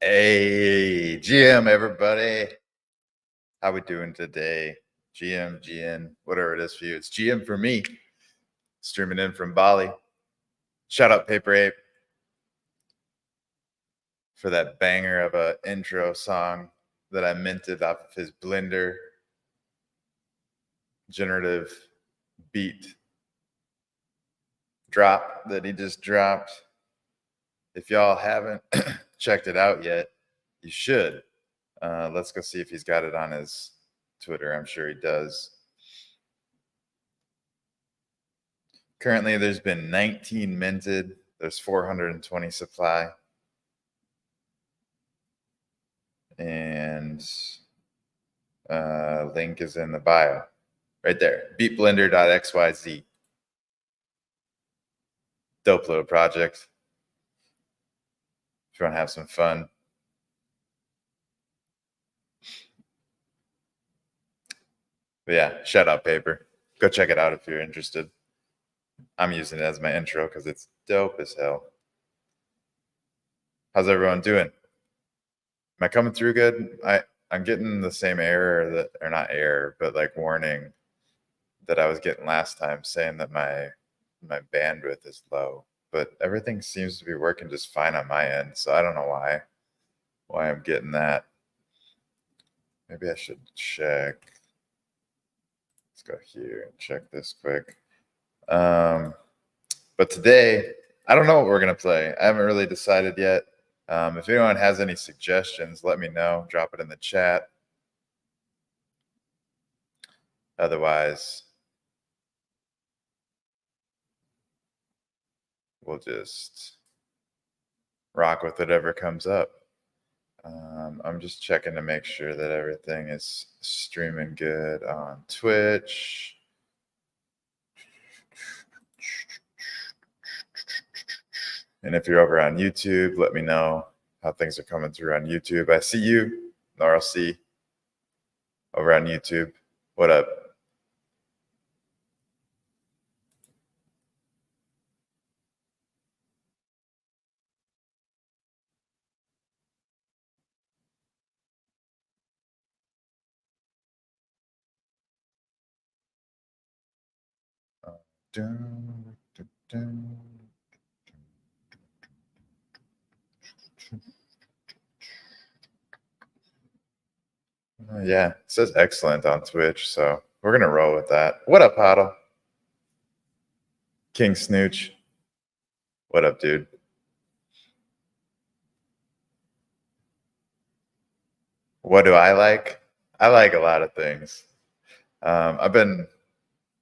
Hey, GM, everybody. How we doing today? GM, GN, whatever it is for you. It's GM for me. Streaming in from Bali. Shout out Paper Ape for that banger of a intro song that I minted off of his Blender generative beat drop that he just dropped. If y'all haven't checked it out yet, you should. Let's go see if he's got it on his Twitter. I'm sure he does. Currently, there's been 19 minted. There's 420 supply. And link is in the bio. Right there. Beatblender.xyz. Dope little project. If you want to have some fun. But yeah, shout out Paper. Go check it out if you're interested. I'm using it as my intro because it's dope as hell. How's everyone doing? Am I coming through good? I'm getting the same error that, or not error, but like warning that I was getting last time saying that my bandwidth is low, but everything seems to be working just fine on my end. So I don't know why I'm getting that. Maybe I should check. Let's go here and check this quick. But today, I don't know what we're going to play. I haven't really decided yet. If anyone has any suggestions, let me know. Drop it in the chat. Otherwise, we'll just rock with whatever comes up. I'm just checking to make sure that everything is streaming good on Twitch. And if you're over on YouTube, let me know how things are coming through on YouTube. I see you, Norl C, over on YouTube. What up? Yeah, it says excellent on Twitch, so we're gonna roll with that. What up, Huddle? King Snooch. What up, dude? What do I like? I like a lot of things. I've been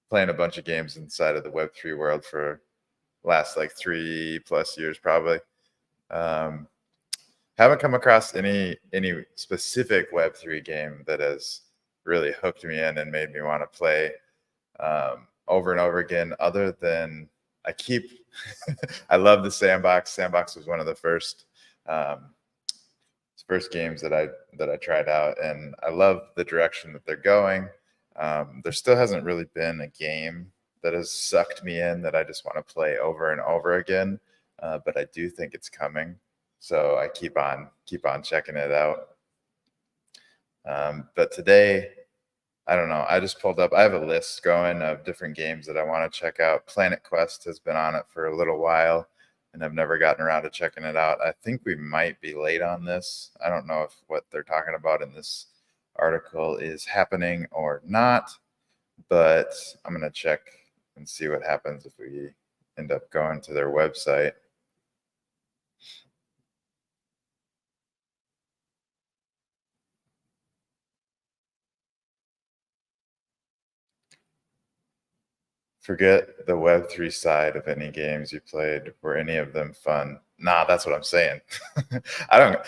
playing a bunch of games inside of the Web3 world for last like 3+ years, probably. Haven't come across any specific Web3 game that has really hooked me in and made me want to play over and over again, other than I love the Sandbox. Sandbox was one of the first games that I tried out, and I love the direction that they're going. There still hasn't really been a game that has sucked me in that I just want to play over and over again, but I do think it's coming. So I keep on checking it out. But today, I don't know. I just pulled up. I have a list going of different games that I want to check out. Planet Quest has been on it for a little while, and I've never gotten around to checking it out. I think we might be late on this. I don't know if what they're talking about in this article is happening or not, but I'm going to check and see what happens if we end up going to their website. Forget the Web3 side of any games you played. Were any of them fun? Nah, that's what I'm saying. I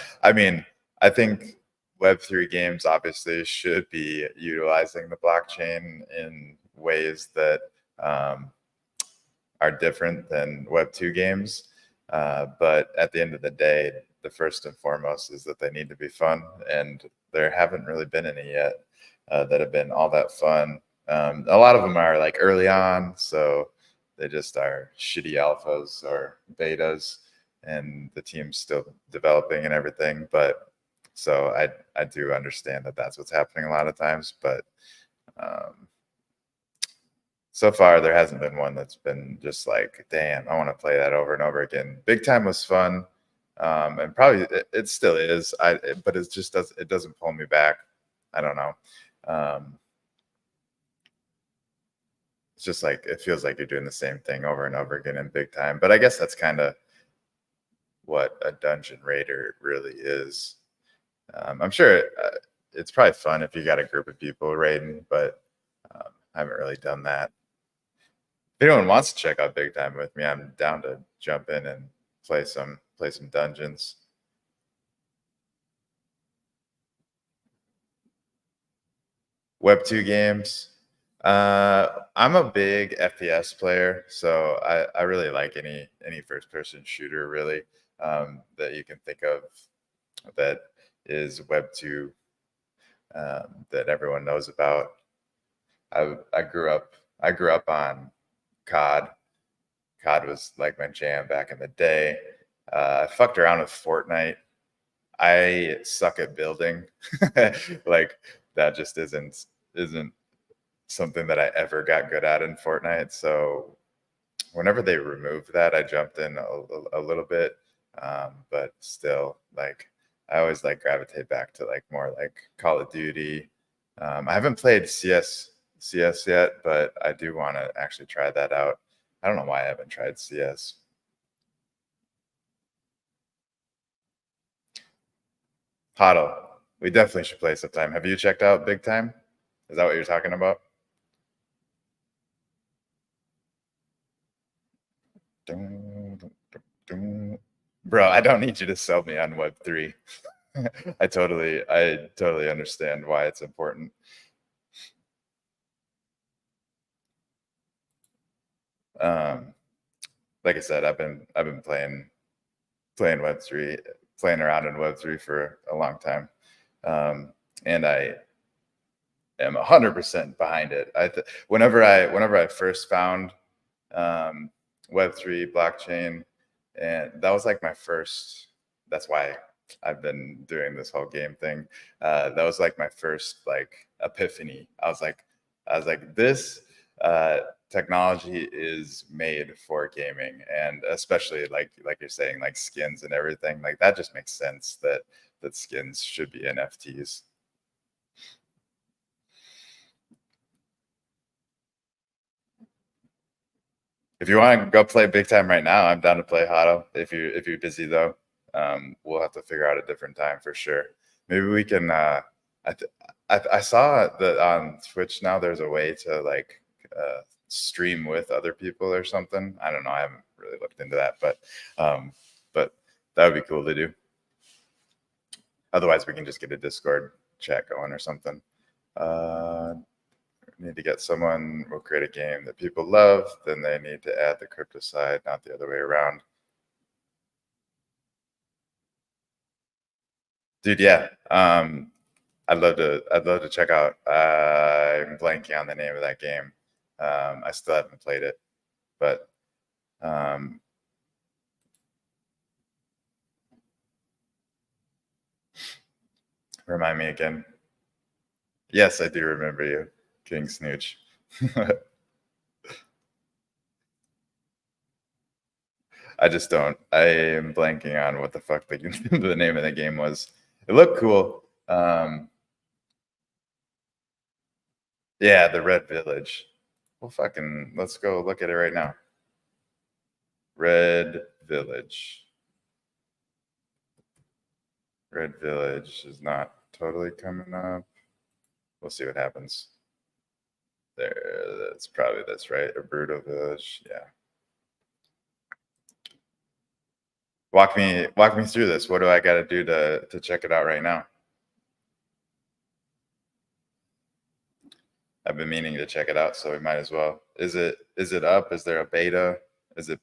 think Web3 games obviously should be utilizing the blockchain in ways that are different than Web2 games. But at the end of the day, the first and foremost is that they need to be fun. And there haven't really been any yet that have been all that fun. A lot of them are like early on, so they just are shitty alphas or betas, and the team's still developing and everything. But so I do understand that that's what's happening a lot of times. But um, so far there hasn't been one that's been just like, damn, I want to play that over and over again. Big Time was fun, and probably it still is. But it doesn't pull me back. I don't know. Um, it's just like it feels like you're doing the same thing over and over again in Big Time. But I guess that's kind of what a dungeon raider really is. I'm sure it's probably fun if you got a group of people raiding, but I haven't really done that. If anyone wants to check out Big Time with me, I'm down to jump in and play some dungeons. Web 2 games. I'm a big FPS player, so I really like any first person shooter really that you can think of that is Web 2 that everyone knows about. I grew up on COD. COD was like my jam back in the day. I fucked around with Fortnite. I suck at building. Like that just isn't something that I ever got good at in Fortnite. So whenever they removed that, I jumped in a little bit, but still, like I always like gravitate back to like more like Call of Duty. I haven't played CS yet, but I do want to actually try that out. I don't know why I haven't tried CS. Huddle. We definitely should play sometime. Have you checked out Big Time? Is that what you're talking about? Bro, I don't need you to sell me on Web 3. I totally understand why it's important. Um, like I said, I've been playing Web 3, playing around in Web 3 for a long time, and I am 100% behind it. Whenever I first found um, Web 3 blockchain, and that was like my first. That's why I've been doing this whole game thing. That was like my first like epiphany. I was like, this technology is made for gaming, and especially like you're saying, like skins and everything. Like that just makes sense that skins should be NFTs. If you want to go play Big Time right now, I'm down to play Hotto. If you're busy though, we'll have to figure out a different time for sure. Maybe we can. I th- I saw that on Twitch now. There's a way to like stream with other people or something. I don't know. I haven't really looked into that, um, but that would be cool to do. Otherwise, we can just get a Discord chat going or something. Uh, Need to get someone will create a game that people love, then they need to add the crypto side, not the other way around. Dude, yeah. I'd love to check out. I'm blanking on the name of that game. I still haven't played it, but um, remind me again. Yes, I do remember you, King Snooch. I just don't. I am blanking on what the fuck the name of the game was. It looked cool. Yeah, the Red Village. Well, fucking, let's go look at it right now. Red Village. Red Village is not totally coming up. We'll see what happens. There, that's right. A brutal village. Yeah. Walk me through this. What do I got to do to check it out right now? I've been meaning to check it out, so we might as well. Is it up? Is there a beta? Is it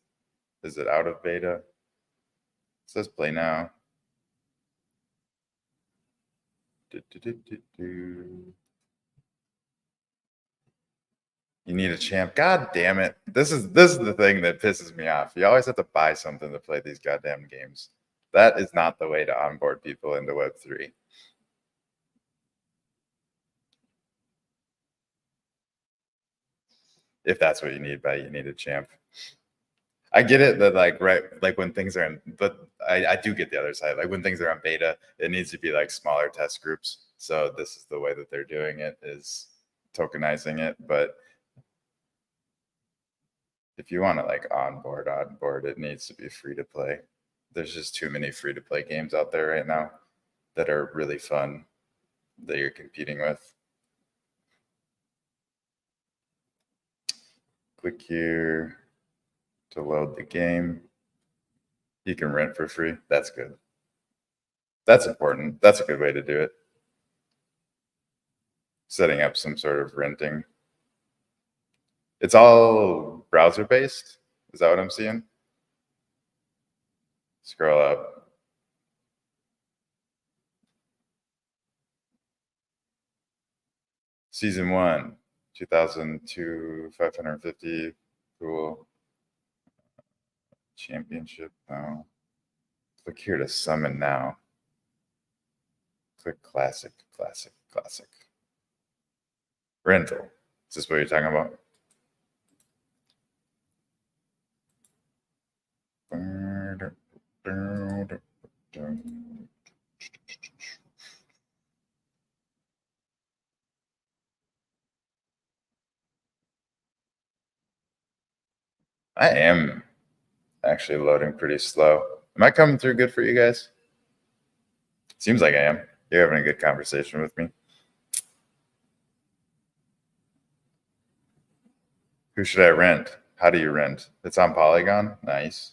is it out of beta? It says play now. Do, do, do, do, do. You need a champ. God damn it. This is the thing that pisses me off. You always have to buy something to play these goddamn games. That is not the way to onboard people into Web3. If that's what you need by you need a champ. I get it that like when things are in, but I do get the other side. Like when things are on beta, it needs to be like smaller test groups. So this is the way that they're doing it, is tokenizing it. But if you want to like onboard, it needs to be free to play. There's just too many free to play games out there right now that are really fun that you're competing with. Click here to load the game. You can rent for free. That's good. That's important. That's a good way to do it. Setting up some sort of renting. It's all browser based. Is that what I'm seeing? Scroll up. Season 1, 2002, 550. Cool. Championship. No. Click here to summon now. Click classic, classic, classic. Rental. Is this what you're talking about? I am actually loading pretty slow. Am I coming through good for you guys? Seems like I am. You're having a good conversation with me. Who should I rent? How do you rent? It's on Polygon. Nice.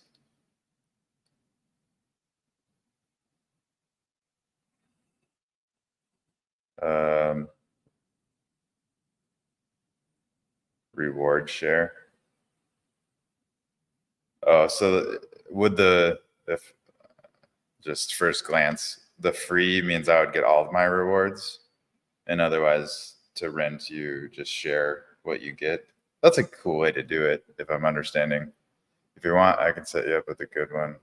Reward share. Oh, so would if just first glance, the free means I would get all of my rewards, and otherwise to rent you just share what you get. That's a cool way to do it, if I'm understanding. If you want, I can set you up with a good one.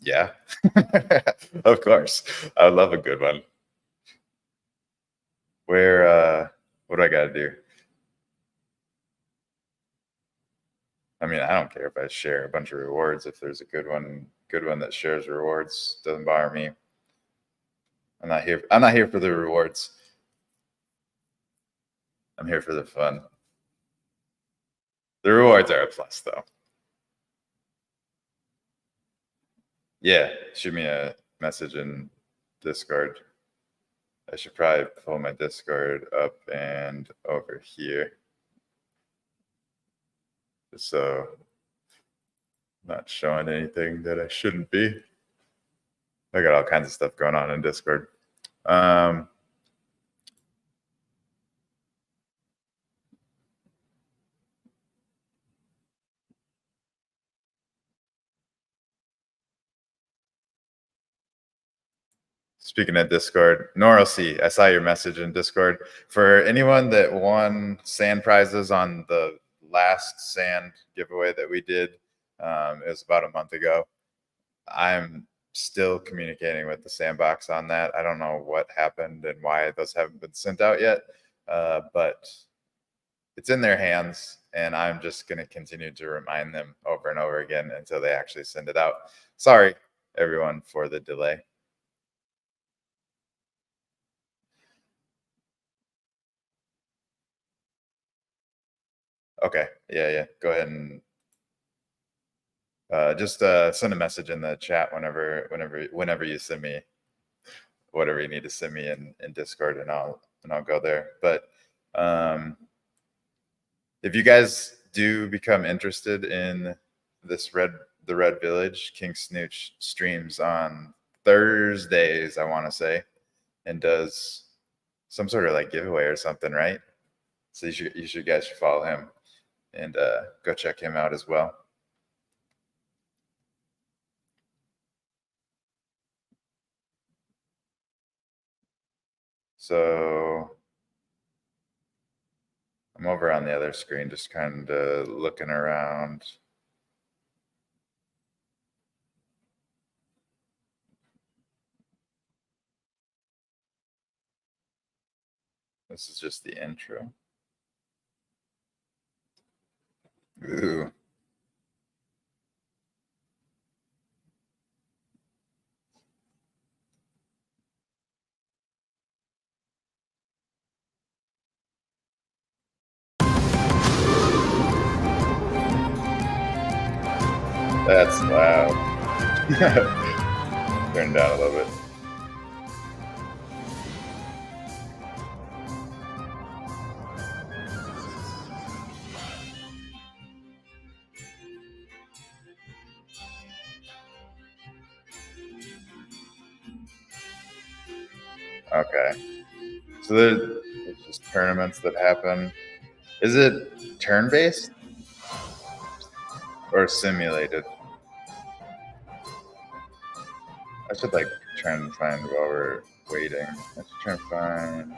Yeah, of course. I would love a good one. What do I got to do? I mean, I don't care if I share a bunch of rewards. If there's a good one that shares rewards, doesn't bother me. I'm not here for the rewards. I'm here for the fun. The rewards are a plus, though. Yeah, shoot me a message in Discord. I should probably pull my Discord up and over here. So not showing anything that I shouldn't be. I got all kinds of stuff going on in Discord. Speaking of Discord, Norosy, I saw your message in Discord. For anyone that won sand prizes on the last sand giveaway that we did, it was about a month ago. I'm still communicating with the sandbox on that. I don't know what happened and why those haven't been sent out yet, but it's in their hands, and I'm just going to continue to remind them over and over again until they actually send it out. Sorry, everyone, for the delay. Okay. Yeah. Go ahead and just send a message in the chat whenever you send me whatever you need to send me in Discord, and I'll go there. But if you guys do become interested in the Red Village, King Snooch streams on Thursdays, I want to say, and does some sort of like giveaway or something, right? So you guys should follow him and go check him out as well. So I'm over on the other screen, just kind of looking around. This is just the intro. Ooh. That's loud. Turn down a little bit. Okay. So there's just tournaments that happen. Is it turn-based or simulated? I should like try and find while we're waiting. I should try and find.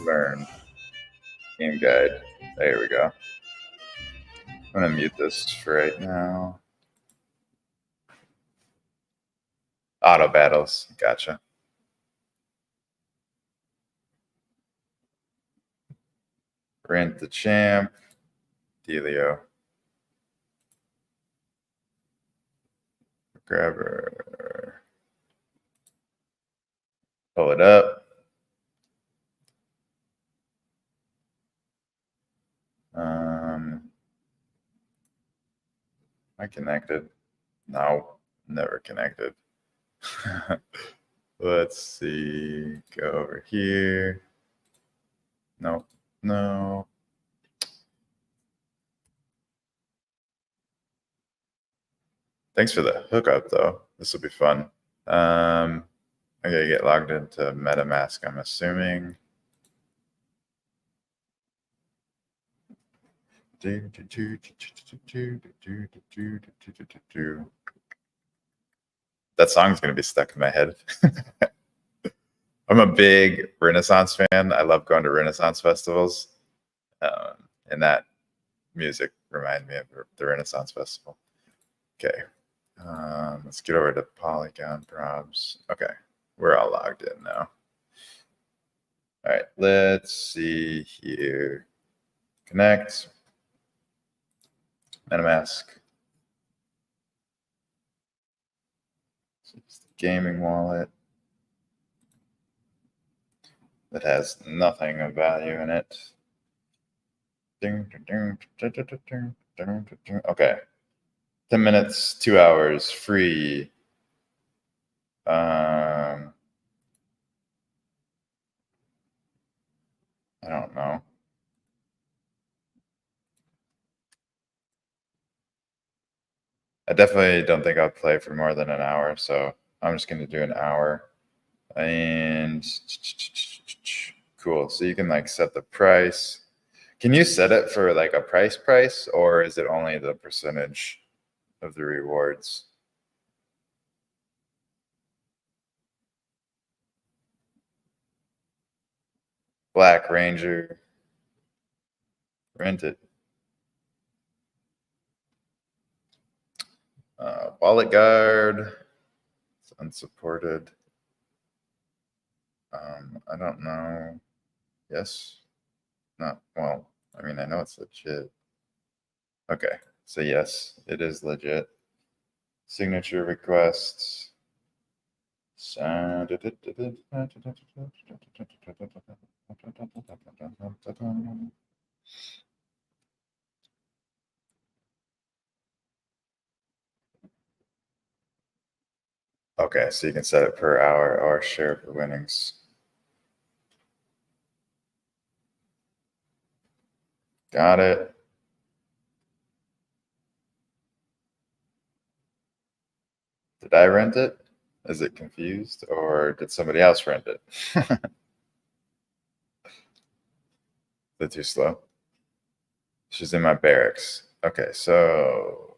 Learn game guide. There we go. I'm gonna mute this for right now. Auto battles. Gotcha. Rent the champ. Delio. Grabber. Pull it up. Am I connected? No, never connected. Let's see. Go over here. Nope. No. Thanks for the hookup, though. This will be fun. I gotta get logged into MetaMask, I'm assuming. That song's gonna be stuck in my head. I'm a big Renaissance fan. I love going to Renaissance festivals, and that music reminded me of the Renaissance Festival. Okay, let's get over to Polygon Probs. Okay, we're all logged in now. All right, let's see here. Connect. MetaMask. It's the gaming wallet that has nothing of value in it. Okay. 10 minutes, 2 hours, free. I don't know. I definitely don't think I'll play for more than an hour, so I'm just going to do an hour. And cool. So you can like set the price. Can you set it for like a price, or is it only the percentage of the rewards? Black Ranger. Rent it. Wallet guard. It's unsupported. I don't know. Yes. Not well. I mean, I know it's legit. Okay. So yes, it is legit. Signature requests. Okay, so you can set it per hour or share for winnings. Got it. Did I rent it? Is it confused, or did somebody else rent it? They're too slow. She's in my barracks. Okay, so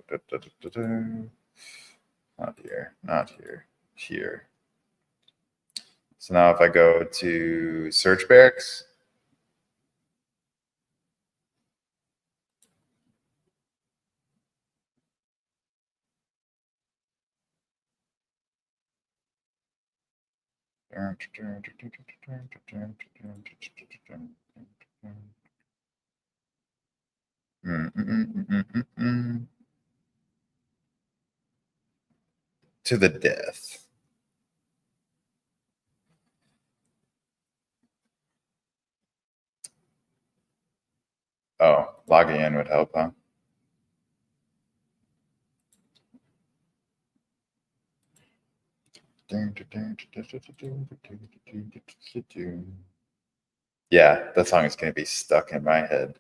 not here, not here, here. So now if I go to search barracks, to the death. Oh, logging in would help, huh? Yeah, that song is going to be stuck in my head.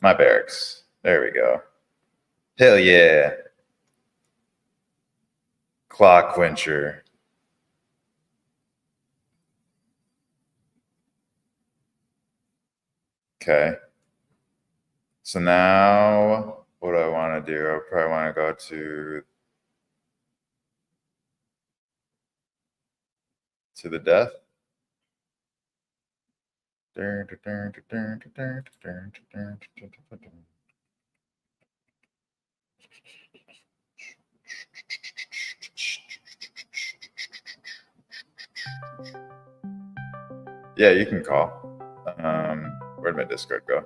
My barracks. There we go. Hell yeah. Clock quencher. Okay. So now what do I want to do? I probably want to go to the death. Yeah, you can call. Where'd my Discord go?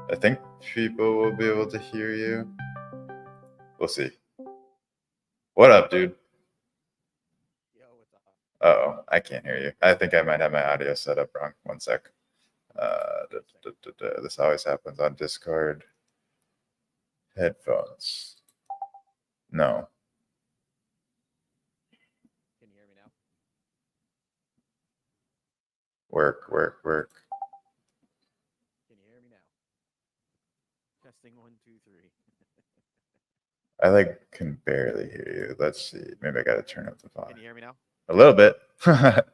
I think people will be able to hear you. We'll see. What up, dude? Yo, what's up? Oh, I can't hear you. I think I might have my audio set up wrong. One sec. This always happens on Discord. Headphones. No. Can you hear me now? Work. Can you hear me now? Testing 1, 2, 3. I can barely hear you. Let's see. Maybe I gotta turn up the volume. Can you hear me now? A little bit. Let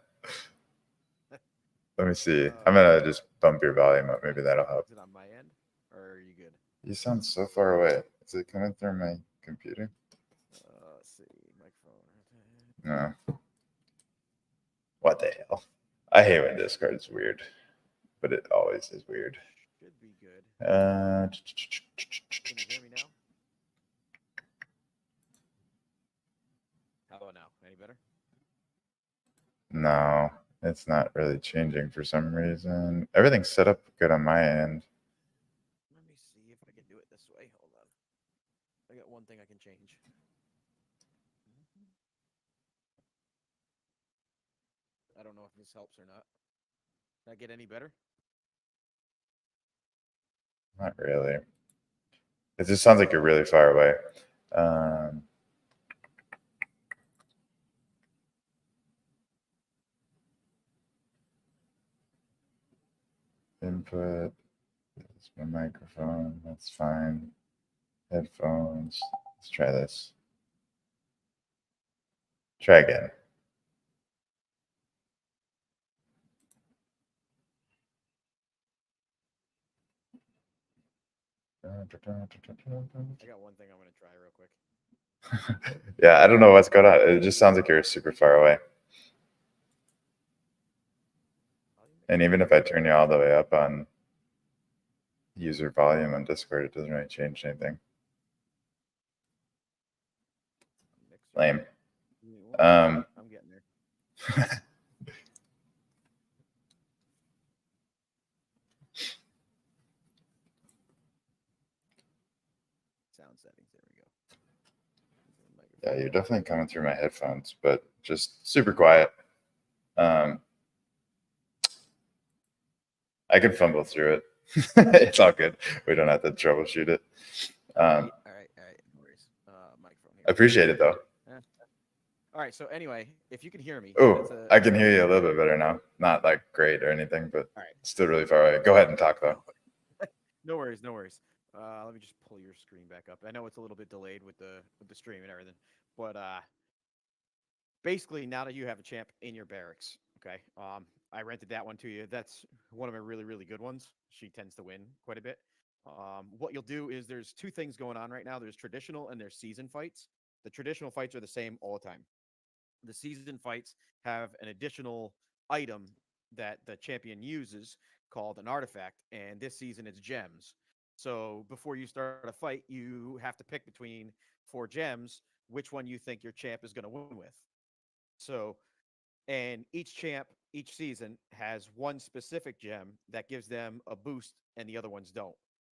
me see. I'm gonna just bump your volume up. Maybe that'll help. Is it on my end, or are you good? You sound so far away. Is it coming through my computer? Let's see. Microphone. No. What the hell? I hate when Discord's weird, but it always is weird. Should be good. Can you hear me now? How about now? Any better? No, it's not really changing for some reason. Everything's set up good on my end. Let me see if I can do it this way. Hold on. I got one thing I can change. I don't know if this helps or not. Did I get any better? Not really. It just sounds like you're really far away. Input. That's my microphone. That's fine. Headphones. Let's try this. Try again. I got one thing I'm going to try real quick. Yeah, I don't know what's going on. It just sounds like you're super far away. And even if I turn you all the way up on user volume on Discord, it doesn't really change anything. Lame. I'm getting there. Sound settings. There we go. Yeah, you're definitely coming through my headphones, but just super quiet. I can fumble through it. It's all good. We don't have to troubleshoot it. All right. No worries. Microphone here. I appreciate it though. All right. So anyway, if you can hear me. Oh, I can hear you a little bit better now. Not like great or anything, but still really far away. Go ahead and talk though. No worries. Let me just pull your screen back up. I know it's a little bit delayed with the stream and everything, but basically now that you have a champ in your barracks, okay. I rented that one to you. That's one of my really, really good ones. She tends to win quite a bit. What you'll do is there's two things going on right now. There's traditional and there's season fights. The traditional fights are the same all the time. The season fights have an additional item that the champion uses called an artifact, and this season it's gems. So before you start a fight, you have to pick between four gems, which one you think your champ is going to win with. So, and each champ each season has one specific gem that gives them a boost and the other ones don't.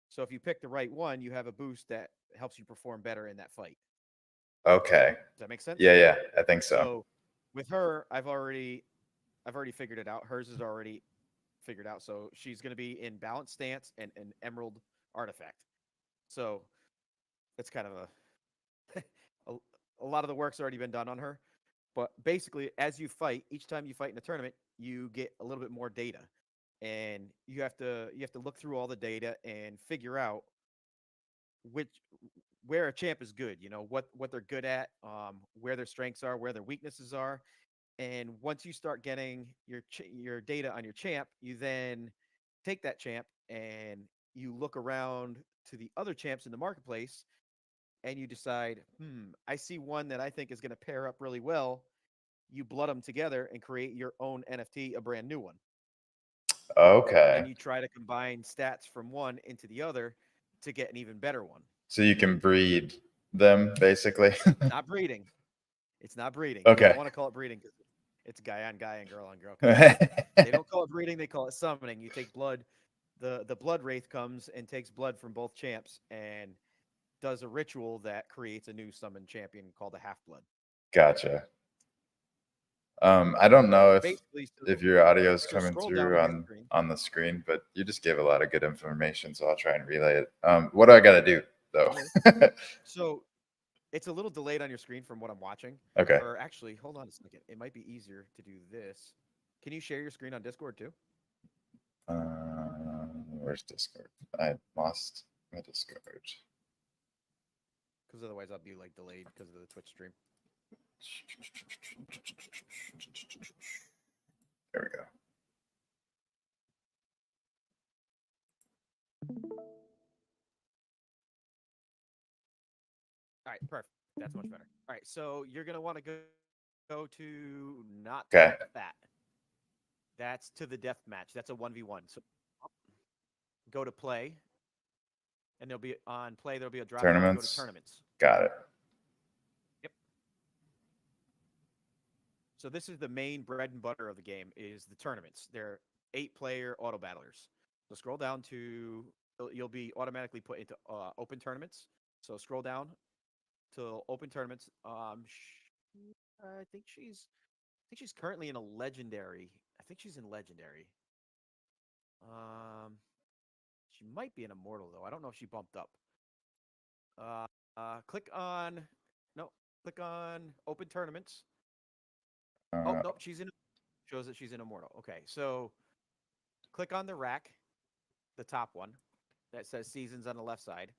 So if you pick the right one, you have a boost that helps you perform better in that fight. Okay. Does that make sense? Yeah, I think so. So with her, I've already figured it out. Hers is already figured out. So she's going to be in balanced stance and an emerald artifact. So it's kind of a a lot of the work's already been done on her. But basically, as you fight, each time you fight in a tournament, you get a little bit more data, and you have to look through all the data and figure out which where a champ is good. You know what they're good at, where their strengths are, where their weaknesses are, and once you start getting your data on your champ, you then take that champ and you look around to the other champs in the marketplace and you decide, I see one that I think is going to pair up really well. You blood them together and create your own NFT, a brand new one. Okay. And you try to combine stats from one into the other to get an even better one. So you can breed them basically. Not breeding. It's not breeding. They Okay. don't want to call it breeding because it's guy on guy and girl on girl. They don't call it breeding. They call it summoning. You take blood. The blood wraith comes and takes blood from both champs and does a ritual that creates a new summon champion called a half blood. Gotcha. I don't know Basically, if your audio is so coming scroll down through on your screen. on the screen, but you just gave a lot of good information, so I'll try and relay it. What do I got to do though? So it's a little delayed on your screen from what I'm watching. Okay. Or actually, hold on a second. It might be easier to do this. Can you share your screen on Discord too? Where's Discord? I lost my Discord. Because otherwise I'll be like delayed because of the Twitch stream. There we go. All right, perfect. That's much better. All right, so you're gonna want to go to not Okay. that. That's to the death match. That's a 1v1. So go to play, and there'll be on play. There'll be a drop down. Go to Tournaments. tournaments. Got it. Yep. So this is the main bread and butter of the game is the tournaments. They're 8-player auto battlers. So scroll down to you'll be automatically put into open tournaments. So scroll down to open tournaments. I think she's currently in a legendary. I think she's in legendary. She might be an immortal though. I don't know if she bumped up. Click on no. Click on open tournaments. Oh nope, she's in. Shows that she's in immortal. Okay, so click on the rack, the top one that says seasons on the left side.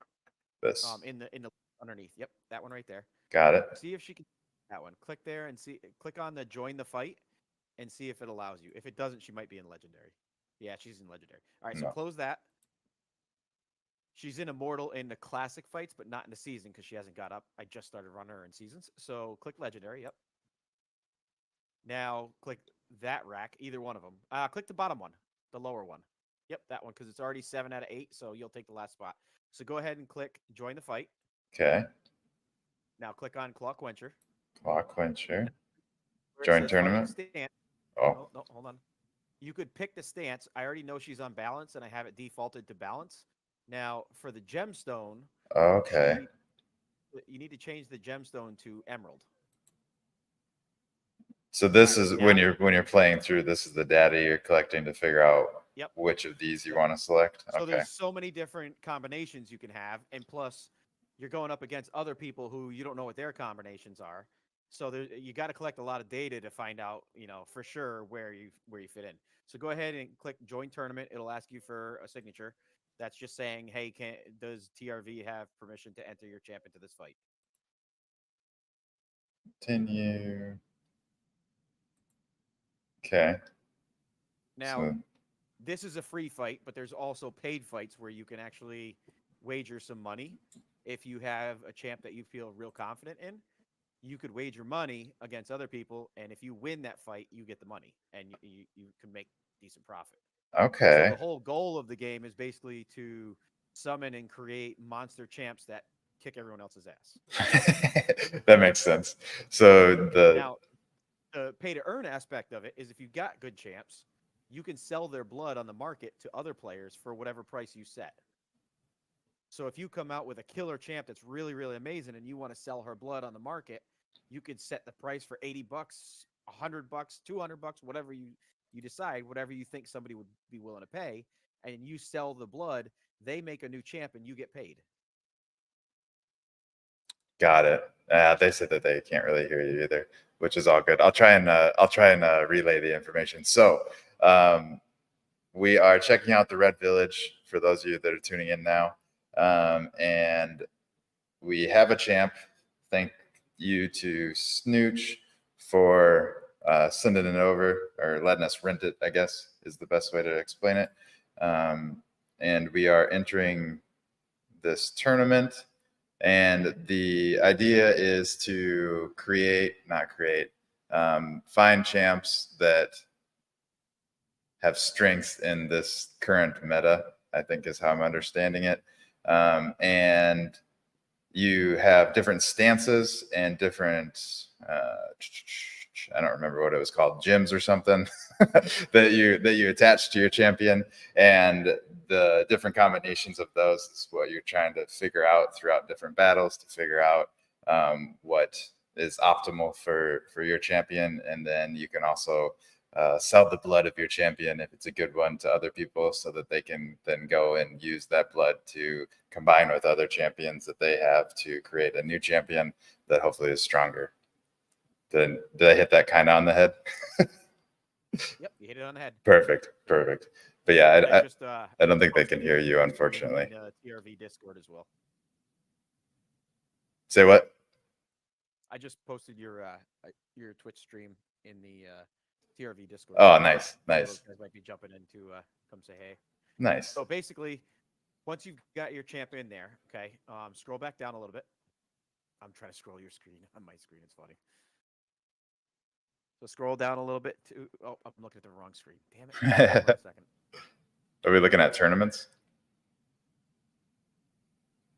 This. In the underneath. Yep, that one right there. Got it. See if she can that one. Click there and see. Click on the join the fight and see if it allows you. If it doesn't, she might be in legendary. Yeah, she's in legendary. All right, so No. close that. She's in immortal in the classic fights, but not in the season because she hasn't got up. I just started running her in seasons. So click legendary. Yep. Now click that rack, either one of them. Click the bottom one, the lower one. Yep, that one because it's already 7 out of 8, so you'll take the last spot. So go ahead and click join the fight. Okay. Now click on Claw Quencher. Claw Quencher. Where it Join says tournament. fighting stance. Oh. No, hold on. You could pick the stance. I already know she's on balance, and I have it defaulted to balance. Now, for the gemstone, Okay. you need to change the gemstone to emerald. So this All right, is now- when you're playing through. This is the data you're collecting to figure out Yep. which of these you Yep. want to select. So Okay. there's so many different combinations you can have, and plus, you're going up against other people who you don't know what their combinations are. So you got to collect a lot of data to find out, for sure where you fit in. So go ahead and click join tournament. It'll ask you for a signature. That's just saying, hey, does TRV have permission to enter your champ into this fight? Continue. Okay. Now, So, this is a free fight, but there's also paid fights where you can actually wager some money. If you have a champ that you feel real confident in, you could wager money against other people, and if you win that fight, you get the money, and you can make decent profit. So Okay. the whole goal of the game is basically to summon and create monster champs that kick everyone else's ass. That makes sense. So the Now, the pay to earn aspect of it is if you've got good champs, you can sell their blood on the market to other players for whatever price you set. So if you come out with a killer champ that's really, really amazing and you want to sell her blood on the market, you could set the price for $80, $100, $200, whatever you decide, whatever you think somebody would be willing to pay, and you sell the blood, they make a new champ and you get paid. got it. They said that they can't really hear you either, which is all good. I'll try and relay the information. So we are checking out the Red Village for those of you that are tuning in now, and we have a champ. Thank you to Snooch for sending it over or letting us rent it, I guess is the best way to explain it. And we are entering this tournament. And the idea is to find champs that have strength in this current meta, I think is how I'm understanding it. And you have different stances and different, I don't remember what it was called, gyms or something that you attach to your champion, and the different combinations of those is what you're trying to figure out throughout different battles to figure out what is optimal for your champion. And then you can also sell the blood of your champion if it's a good one to other people so that they can then go and use that blood to combine with other champions that they have to create a new champion that hopefully is stronger. Did I hit that kind of on the head? Yep, you hit it on the head. Perfect. But yeah, I don't think they posted can hear you, unfortunately. in TRV Discord as well. Say what? I just posted your Twitch stream in the TRV Discord. Oh, nice. Those guys might be jumping in to come say hey. Nice. So basically, once you've got your champ in there, okay, scroll back down a little bit. I'm trying to scroll your screen on my screen. It's funny. So scroll down a little bit to. Oh, I'm looking at the wrong screen. Damn it! Hold on a second. Are we looking at tournaments?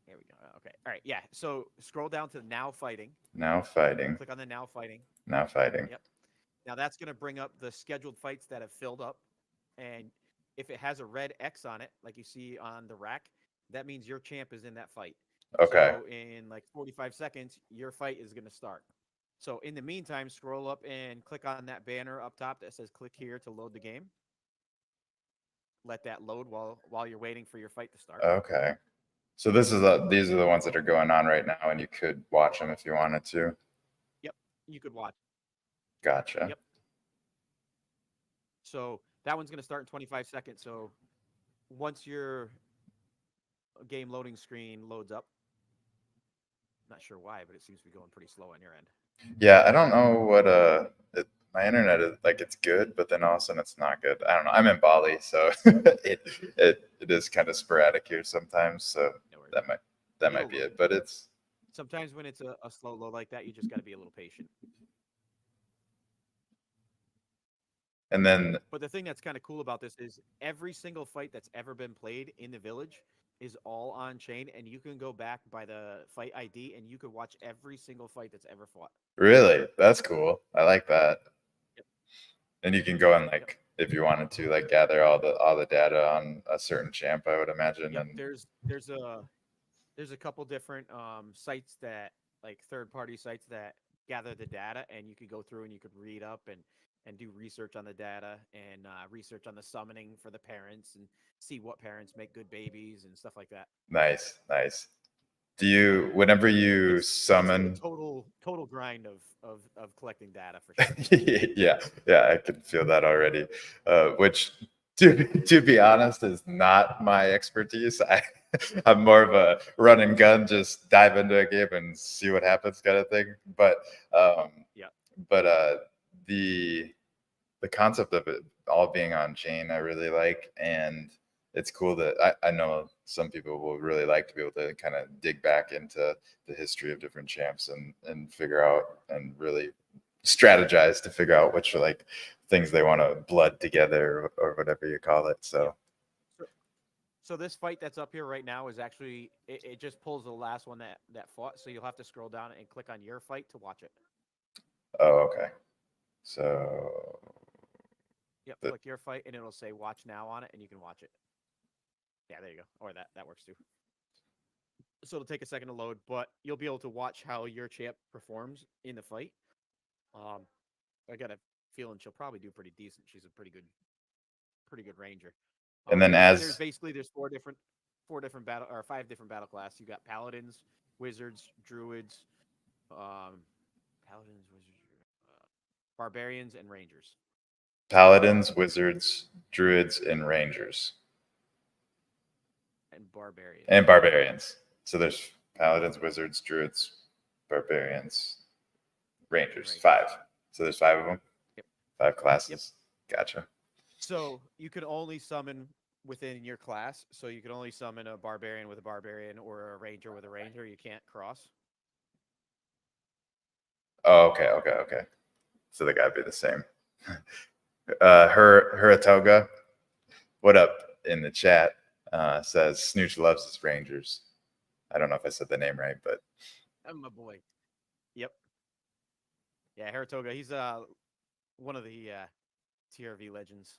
Here we go. Okay. All right. Yeah. So scroll down to now fighting. Now fighting. Click on the now fighting. Now fighting. Yep. Now that's going to bring up the scheduled fights that have filled up, and if it has a red X on it, like you see on the rack, that means your champ is in that fight. Okay. So in like 45 seconds, your fight is going to start. So in the meantime, scroll up and click on that banner up top that says "Click here to load the game." Let that load while you're waiting for your fight to start. Okay. So these are the ones that are going on right now, and you could watch them if you wanted to. Yep, you could watch. Gotcha. Yep. So that one's going to start in 25 seconds. So once your game loading screen loads up, not sure why, but it seems to be going pretty slow on your end. Yeah, I don't know what my internet is like. It's good, but then all of a sudden it's not good. I don't know. I'm in Bali, so it is kind of sporadic here sometimes. So that might be it. But it's sometimes when it's a slow load like that, you just got to be a little patient. And then, but the thing that's kind of cool about this is every single fight that's ever been played in the village is all on chain, and you can go back by the fight ID and you could watch every single fight that's ever fought. Really? That's cool. I like that. Yep. And you can go and like, if you wanted to, like gather all the data on a certain champ, I would imagine. Yep. And there's a couple different sites that like third-party sites that gather the data, and you could go through and you could read up and do research on the data and research on the summoning for the parents and see what parents make good babies and stuff like that. Nice. Do you, whenever you summon, it's total grind of collecting data for sure. yeah, I can feel that already. Which, to be honest, is not my expertise. I'm more of a run and gun, just dive into a game and see what happens kind of thing. But the concept of it all being on chain I really like, and it's cool that I know some people will really like to be able to kind of dig back into the history of different champs and figure out and really strategize to figure out which like things they want to blood together or whatever you call it. So So, so this fight that's up here right now is actually it just pulls the last one that fought. So you'll have to scroll down and click on your fight to watch it. oh okay. So Yep, the, click your fight and it'll say watch now on it and you can watch it. Yeah, there you go. Or that works too. So it'll take a second to load, but you'll be able to watch how your champ performs in the fight. Um, I got a feeling she'll probably do pretty decent. She's a pretty good ranger. and then There's as basically there's four different battle or five different battle classes. You got paladins, wizards, druids, paladins, wizards, barbarians, and rangers. paladins, wizards, druids, and rangers And barbarians. and barbarians. So there's paladins, wizards, druids, barbarians, rangers. Rangers. Five. So there's five of them. Yep. Five Yep. classes. Gotcha. So you can only summon within your class. So you can only summon a barbarian with a barbarian or a ranger with a ranger. You can't cross. Oh, okay. So they gotta be the same. Her Atoga, what up in the chat? Says Snooch loves his Rangers. I don't know if I said the name right, but I'm my boy. Yep. Yeah, Haratoga. He's one of the TRV legends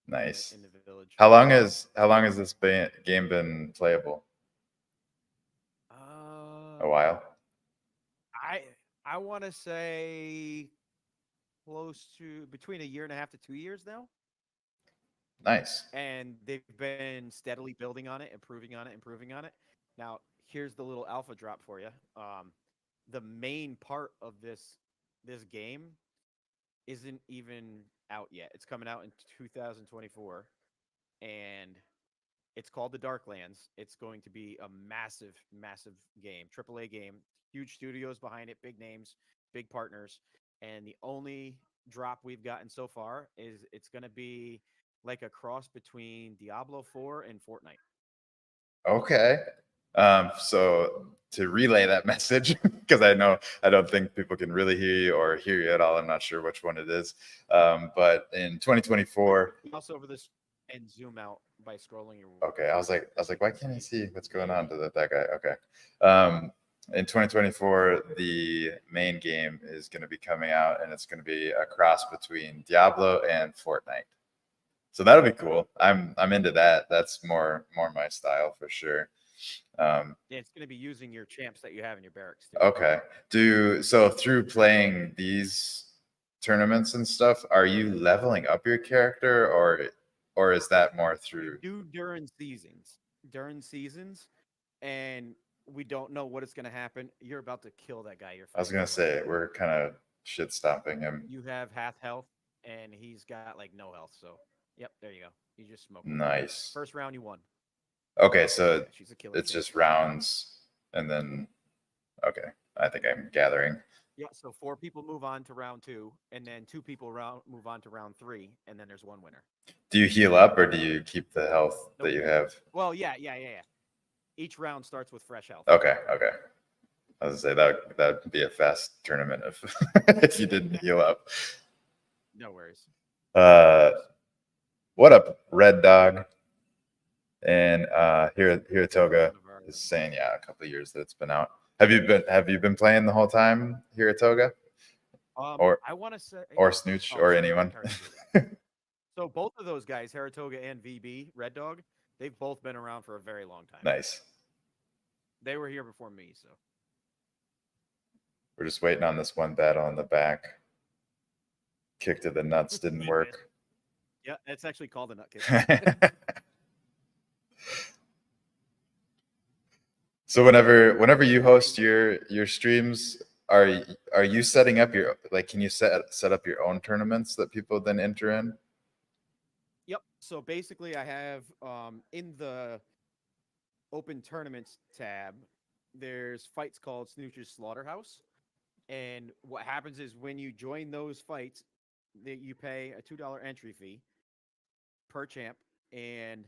nice. in the village. How long has this game been playable? A while. I I want to say close to between a year and a half to 2 years now, Nice. and they've been steadily building on it, improving on it, improving on it. Now here's the little alpha drop for you. The main part of this game isn't even out yet. It's coming out in 2024, and it's called the Darklands. It's going to be a massive, massive game, AAA game, huge studios behind it, big names, big partners. And the only drop we've gotten so far is it's going to be like a cross between Diablo 4 and Fortnite. Okay. So to relay that message, because I don't think people can really hear you or hear you at all. I'm not sure which one it is. But in 2024. Mouse over this and zoom out by scrolling your. Okay, I was like, why can't I see what's going on to that guy? Okay. In 2024, the main game is going to be coming out, and it's going to be a cross between Diablo and Fortnite. So that'll be cool. I'm into that. That's more my style for sure. Yeah, it's going to be using your champs that you have in your barracks too. Okay. So through playing these tournaments and stuff, are you leveling up your character, or is that more through? Do during seasons. During seasons, and we don't know what is going to happen. You're about to kill that guy. I was gonna say we're kind of shit stomping him. You have half health, and he's got like no health. So, yep, there you go. You just smoked him. Nice. First round, you won. Okay, so Yeah, she's a killer. it's just rounds, and then okay, I think I'm gathering. Yeah, so 4 people move on to round 2, and then 2 people move on to round 3, and then there's one winner. Do you heal up, or do you keep the health Nope. that you have? Well, yeah. Each round starts with fresh health. Okay. I was gonna say that would be a fast tournament if you didn't heal up. No worries. What up, Red Dog? And here Toga is saying, yeah, a couple of years that it's been out. Have you been playing the whole time here at Toga? Or I want to say or Snooch or anyone? So both of those guys, Haratoga and VB, Red Dog, they've both been around for a very long time. Nice. They were here before me, so we're just waiting on this one battle in the back. Kick to the nuts didn't work. Yeah, it's actually called a nut kick. So whenever you host your streams, are you setting up your can you set up your own tournaments that people then enter in? Yep. So basically, I have in the open tournaments tab, there's fights called Snooch's Slaughterhouse, and what happens is when you join those fights, that you pay a $2 entry fee, per champ, and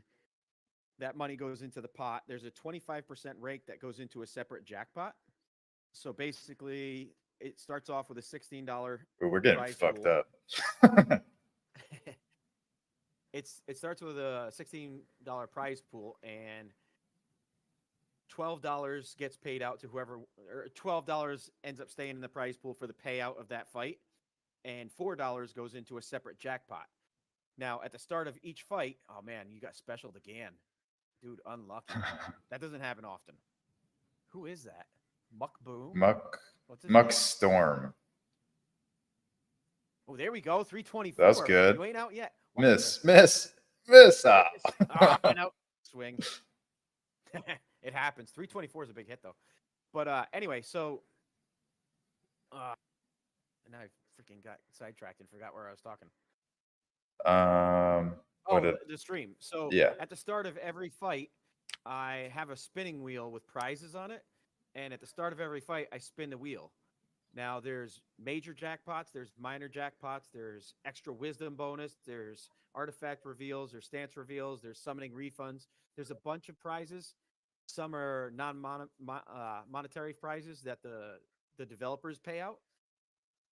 that money goes into the pot. There's a 25% rake that goes into a separate jackpot. So basically, it starts off with a $16 Ooh, we're getting prize fucked pool. up. It starts with a $16 prize pool, and $12 gets paid out to whoever, or $12 ends up staying in the prize pool for the payout of that fight, and $4 goes into a separate jackpot. Now, at the start of each fight, oh man, you got specialed again. Dude, unlucky. That doesn't happen often. Who is that? Muck Boom? Muck What's his Muck name? Storm. Oh, there we go. That was 324. good. You ain't out yet. Welcome to Miss. Ah. went out swing. It happens. 324 is a big hit though. But anyway, so now I freaking got sidetracked and forgot where I was talking. What Oh, did? the stream. So Yeah. at the start of every fight, I have a spinning wheel with prizes on it, and at the start of every fight, I spin the wheel. Now there's major jackpots, there's minor jackpots, there's extra wisdom bonus, there's artifact reveals, there's stance reveals, there's summoning refunds. There's a bunch of prizes. Some are non-monetary prizes that the developers pay out.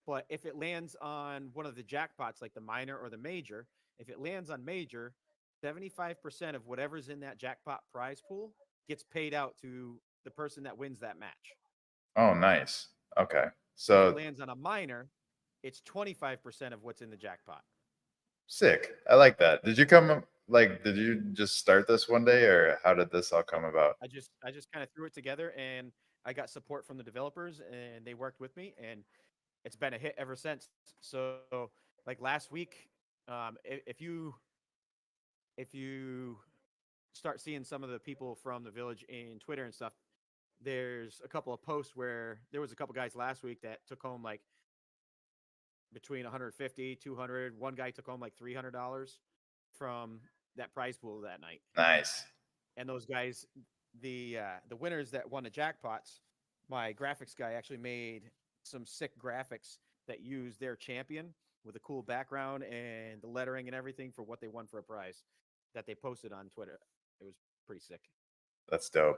But if it lands on one of the jackpots, like the minor or the major, if it lands on major, 75% of whatever's in that jackpot prize pool gets paid out to the person that wins that match. Oh, nice. Okay. If it So lands on a minor, it's 25% of what's in the jackpot. sick. I like that. Did you come like? Did you just start this one day, or how did this all come about? I just kind of threw it together, and I got support from the developers, and they worked with me, and it's been a hit ever since. So like last week, if you start seeing some of the people from the village in Twitter and stuff, there's a couple of posts where there was a couple guys last week that took home like between 150, 200. One guy took home like $300 from that prize pool that night. Nice. And those guys, the winners that won the jackpots, my graphics guy actually made some sick graphics that use their champion with a cool background and the lettering and everything for what they won for a prize that they posted on Twitter. It was pretty sick. That's dope.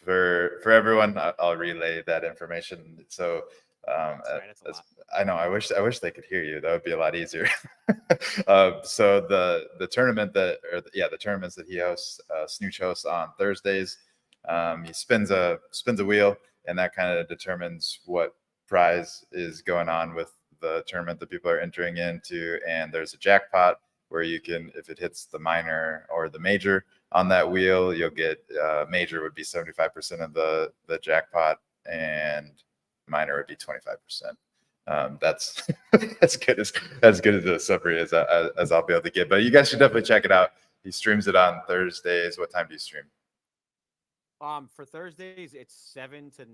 For everyone, I'll relay that information. So, Sorry, that's a as lot. I know, I wish they could hear you. That would be a lot easier. So the tournament the tournaments that he hosts, Snooch hosts on Thursdays. He spins a wheel, and that kind of determines what prize is going on with the tournament that people are entering into. And there's a jackpot where you can, if it hits the minor or the major on that wheel, you'll get major would be 75% of the jackpot, and minor would be 25%. That's as good as a summary as I'll be able to get. But you guys should definitely check it out. He streams it on Thursdays. What time do you stream? For Thursdays, it's 7 to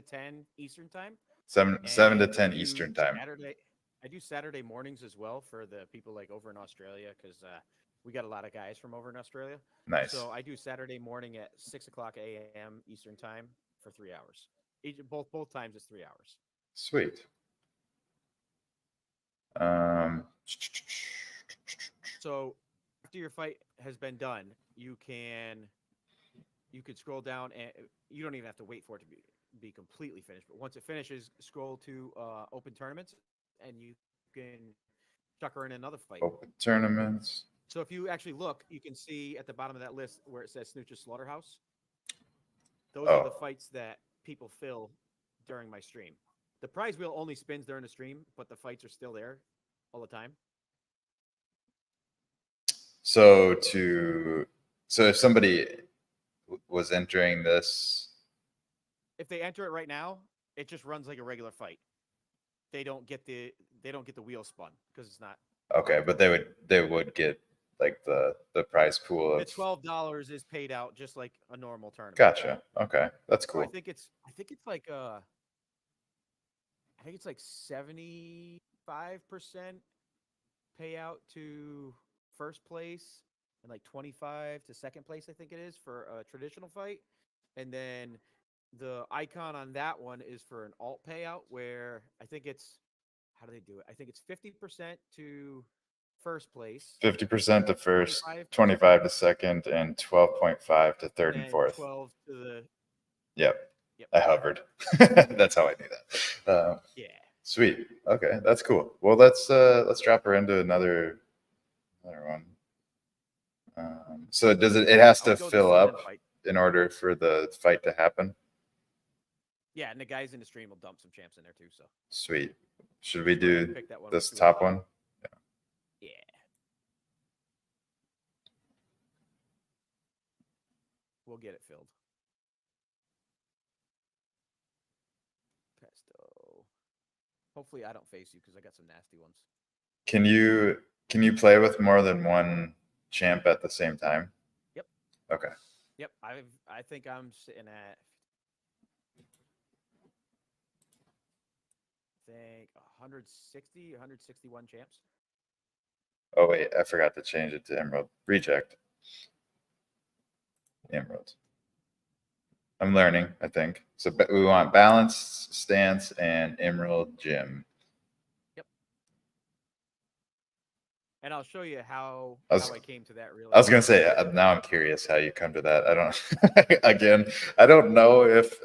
10 Eastern time. 7 to 10 I do Eastern time. Saturday mornings as well for the people like over in Australia because we got a lot of guys from over in Australia. Nice. So I do Saturday morning at 6 o'clock a.m. Eastern time for 3 hours. Both times is 3 hours. Sweet. So after your fight has been done, you could scroll down and you don't even have to wait for it to be completely finished. But once it finishes, scroll to open tournaments and you can chucker in another fight. Open tournaments. So if you actually look, you can see at the bottom of that list where it says Snooch's Slaughterhouse. Those are the fights that people fill during my stream. The prize wheel only spins during the stream, but the fights are still there all the time. So if somebody was entering this, if they enter it right now, it just runs like a regular fight. They don't get the wheel spun because it's not. Okay, but they would get like the prize pool The of $12 is paid out just like a normal tournament. Gotcha. Okay, that's So cool. I think it's like 75% payout to first place and like 25 to second place, I think it is, for a traditional fight. And then the icon on that one is for an alt payout where I think it's, how do they do it? I think it's 50% to first place, 50% to first, 25 to 25 to second, and 12.5 to third and then fourth. 12 to the. Yep. Yep. I hovered. That's how I knew that. Yeah. Sweet. Okay, that's cool. Well, let's drop her into another one. So does it? It has to Go the fill semen up fight. in order for the fight to happen. Yeah, and the guys in the stream will dump some champs in there too. So Sweet. Should we go ahead do and pick that one this with top 200. one? Yeah. We'll get it filled. Pesto. Hopefully, I don't face you because I got some nasty ones. Can you play with more than one champ at the same time? Yep. Okay. Yep. I think I'm sitting at. I think 160, 161 champs. Oh wait, I forgot to change it to Emerald. Reject. Emerald. I'm learning, I think. So we want balanced stance and Emerald Gym. Yep. And I'll show you how I came to that I was realization. gonna say now I'm curious how you come to that. I don't again, I don't know if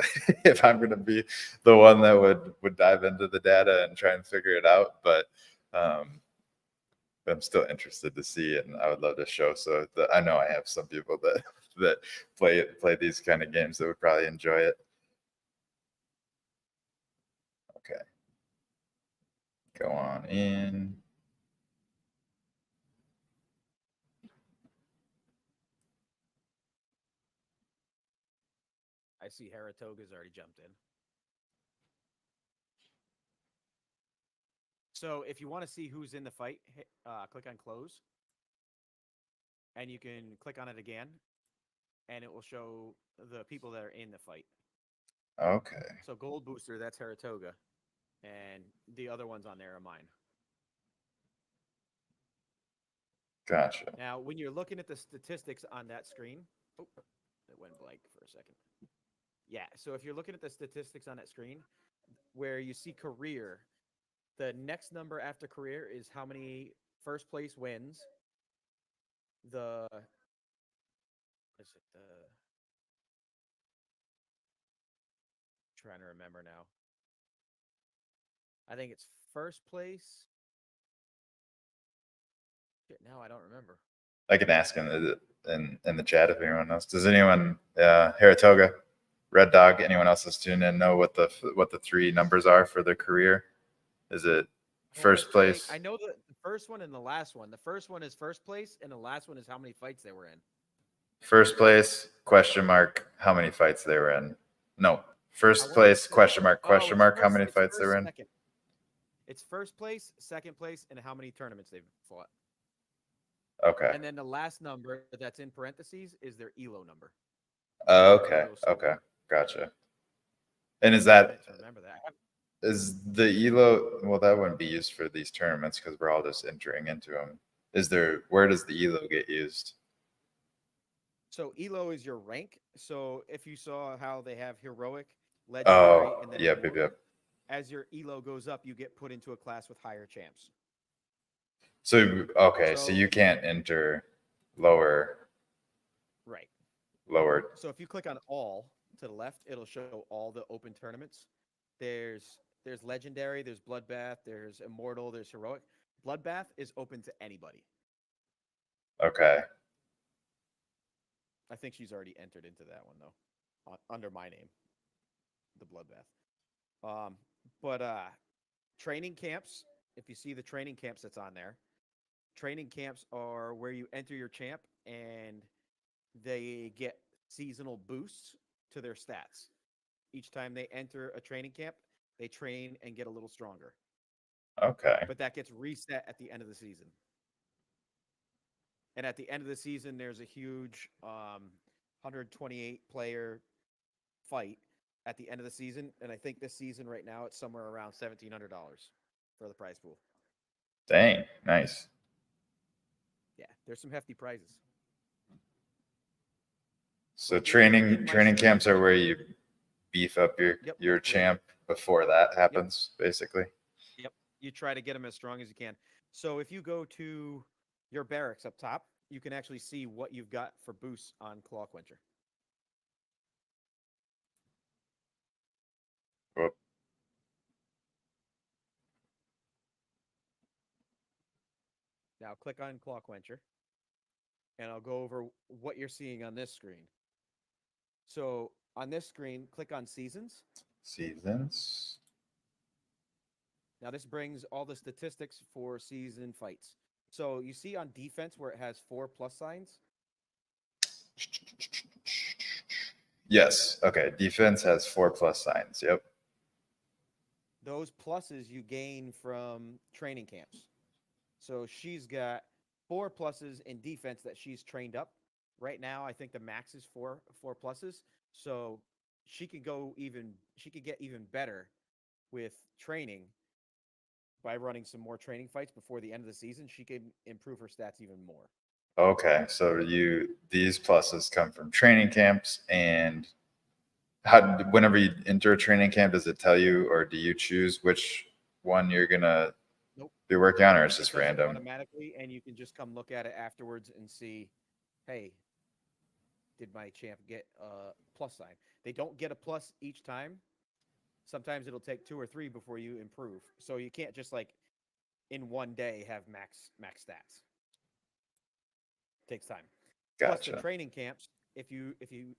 if I'm gonna be the one that would dive into the data and try and figure it out, but I'm still interested to see it, and I would love to show. So I know I have some people that play these kind of games that would probably enjoy it. Okay, go on in. I see Haratoga's already jumped in. So if you want to see who's in the fight, click on close. And you can click on it again. And it will show the people that are in the fight. Okay. So Gold Booster, that's Haratoga. And the other ones on there are mine. Gotcha. Now, when you're looking at the statistics on that screen, oh, it went blank for a second. Yeah, so if you're looking at the statistics on that screen, where you see career, the next number after career is how many first place wins. Trying to remember now. I think it's first place. Shit, now I don't remember. I can ask in the chat if anyone knows. Does anyone, Haratoga, Red Dog, anyone else that's tuned in know what the three numbers are for their career? Is it first place? I know the first one and the last one. The first one is first place, and the last one is how many fights they were in. First place, question mark, how many fights they were in? No, first place, question mark, how many fights they were in? Second. It's first place, second place, and how many tournaments they've fought. Okay. And then the last number that's in parentheses is their ELO number. Okay. Okay. Gotcha. And is that, remember that? is the ELO, well, that wouldn't be used for these tournaments because we're all just entering into them. Where does the ELO get used? So ELO is your rank. So if you saw how they have heroic, legendary, and then yep. As your ELO goes up, you get put into a class with higher champs. So okay, so you can't enter lower. Right. Lower. So if you click on all to the left, it'll show all the open tournaments. There's legendary, there's bloodbath, there's immortal, there's heroic. Bloodbath is open to anybody. Okay. I think she's already entered into that one though, under my name, the bloodbath. But training camps. If you see the training camps that's on there, training camps are where you enter your champ and they get seasonal boosts to their stats. Each time they enter a training camp, they train and get a little stronger. Okay. But that gets reset at the end of the season. And at the end of the season, there's a huge 128 player fight at the end of the season. And I think this season right now, it's somewhere around $1,700 for the prize pool. Dang, nice. Yeah, there's some hefty prizes. So training camps are where you beef up your champ before that happens, basically. Yep. You try to get them as strong as you can. So if you go to your barracks up top, you can actually see what you've got for boosts on Claw Quencher. Whoop. Now click on Claw Quencher, and I'll go over what you're seeing on this screen. So on this screen, click on Seasons. Seasons. Now this brings all the statistics for season fights. So you see on defense where it has 4 plus signs. Yes. Okay. Defense has 4+ signs. Yep. Those pluses you gain from training camps. So she's got 4 pluses in defense that she's trained up. Right now, I think the max is four pluses. So she could get even better with training by running some more training fights before the end of the season. She can improve her stats even more. Okay. So these pluses come from training camps, and whenever you enter a training camp, does it tell you, or do you choose which one you're gonna Nope. be working on, or it's It just does it random? automatically, and you can just come look at it afterwards and see, hey, did my champ get a plus sign? They don't get a plus each time. Sometimes it'll take 2 or 3 before you improve. So you can't just like in one day have max stats. It takes time. Plus the Gotcha. training camps, if you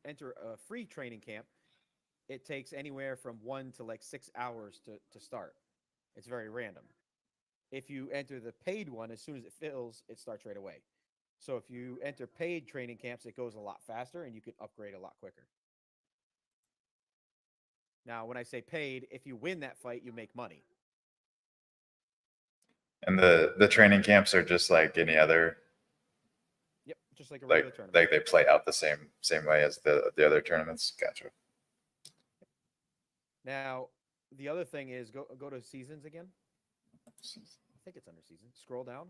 enter a free training camp, it takes anywhere from 1 to like 6 hours to start. It's very random. If you enter the paid one, as soon as it fills, it starts right away. So if you enter paid training camps, it goes a lot faster and you can upgrade a lot quicker. Now, when I say paid, if you win that fight, you make money. And the training camps are just like any other, Yep, just like a like regular tournament. they play out the same way as the other tournaments. Gotcha. Now, the other thing is go to seasons again. I think it's under season. Scroll down.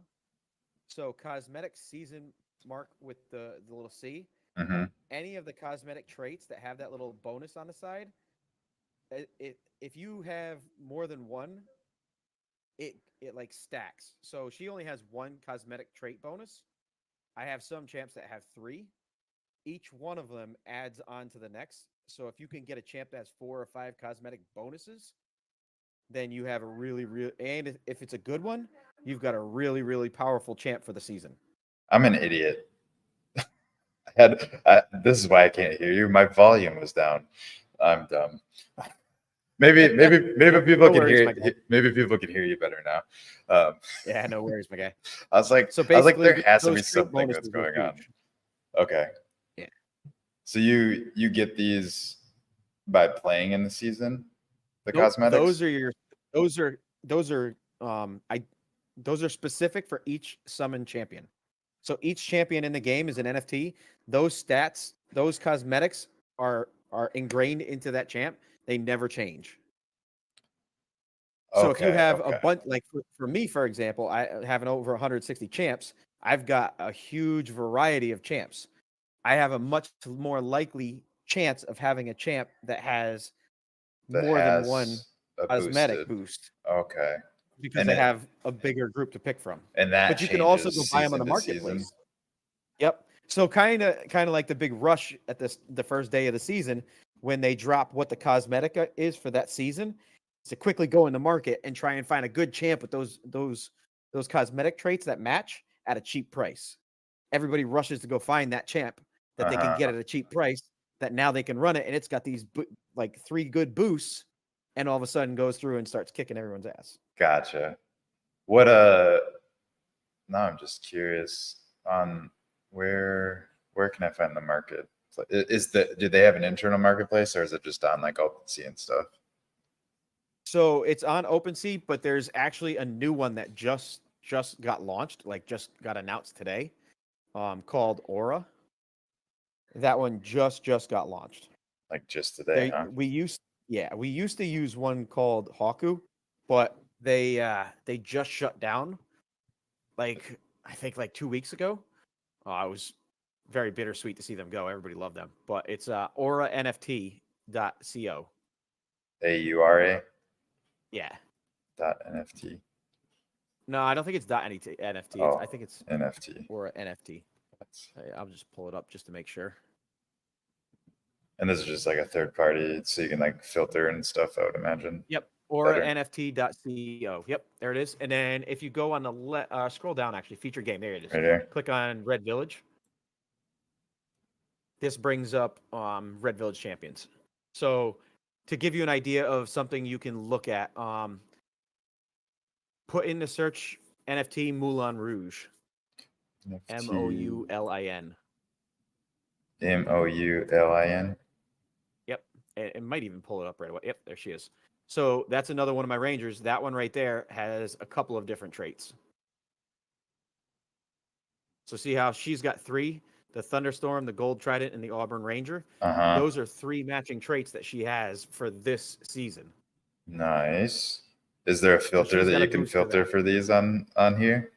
So cosmetic season mark with the little C. Mm-hmm. Any of the cosmetic traits that have that little bonus on the side, if you have more than one, it like stacks. So she only has 1 cosmetic trait bonus. I have some champs that have 3. Each one of them adds on to the next. So if you can get a champ that has 4 or 5 cosmetic bonuses, then you have a really, and if it's a good one, you've got a really powerful champ for the season. I'm an idiot. This is why I can't hear you. My volume was down. I'm dumb. Maybe people can hear. Maybe people can hear you better now. Yeah, no worries, my guy. I was like, there has to be something that's going on. Okay. Yeah. So you get these by playing in the season, the cosmetics. Those are specific for each summon champion. So each champion in the game is an NFT. Those stats, those cosmetics are ingrained into that champ. They never change. So if you have a bunch, like for me, for example, I have over 160 champs. I've got a huge variety of champs. I have a much more likely chance of having a champ that has more than one cosmetic boost. Okay. Because they have a bigger group to pick from. And that but you can also go buy them on the marketplace. Yep. So kind of like the big rush at the first day of the season when they drop what the cosmetic is for that season, is to quickly go in the market and try and find a good champ with those cosmetic traits that match at a cheap price. Everybody rushes to go find that champ that they can get at a cheap price that now they can run it, and it's got these like 3 good boosts, and all of a sudden goes through and starts kicking everyone's ass. Gotcha. What now I'm just curious on where can I find the market? Do they have an internal marketplace, or is it just on like OpenSea and stuff? So it's on OpenSea, but there's actually a new one that just got launched, like just got announced today, called Aura. That one just got launched. Like just today, huh? We used to use one called Haku, but they just shut down. Like I think like 2 weeks ago. I was very bittersweet to see them go. Everybody loved them, but it's auranft.co. AURA. Yeah. .nft. No, I don't think it's NFT. I Oh, think it's NFT. or NFT. That's, I'll just pull it up just to make sure. and this is just like a third party, so you can like filter and stuff. I would imagine Yep. Or better NFT.co. Yep, there it is. And then if you go on the scroll down, actually, featured game. There it is. right here. Click on Red Village. This brings up Red Village Champions. So to give you an idea of something you can look at, put in the search NFT Moulin Rouge. NFT Moulin. Moulin. Yep. It might even pull it up right away. Yep, there she is. So that's another one of my Rangers. That one right there has a couple of different traits. So see how she's got 3, the Thunderstorm, the Gold Trident, and the Auburn Ranger. Uh-huh. Those are 3 matching traits that she has for this season. Nice. Is there a filter she's that got a you can boost for filter that. for these on here?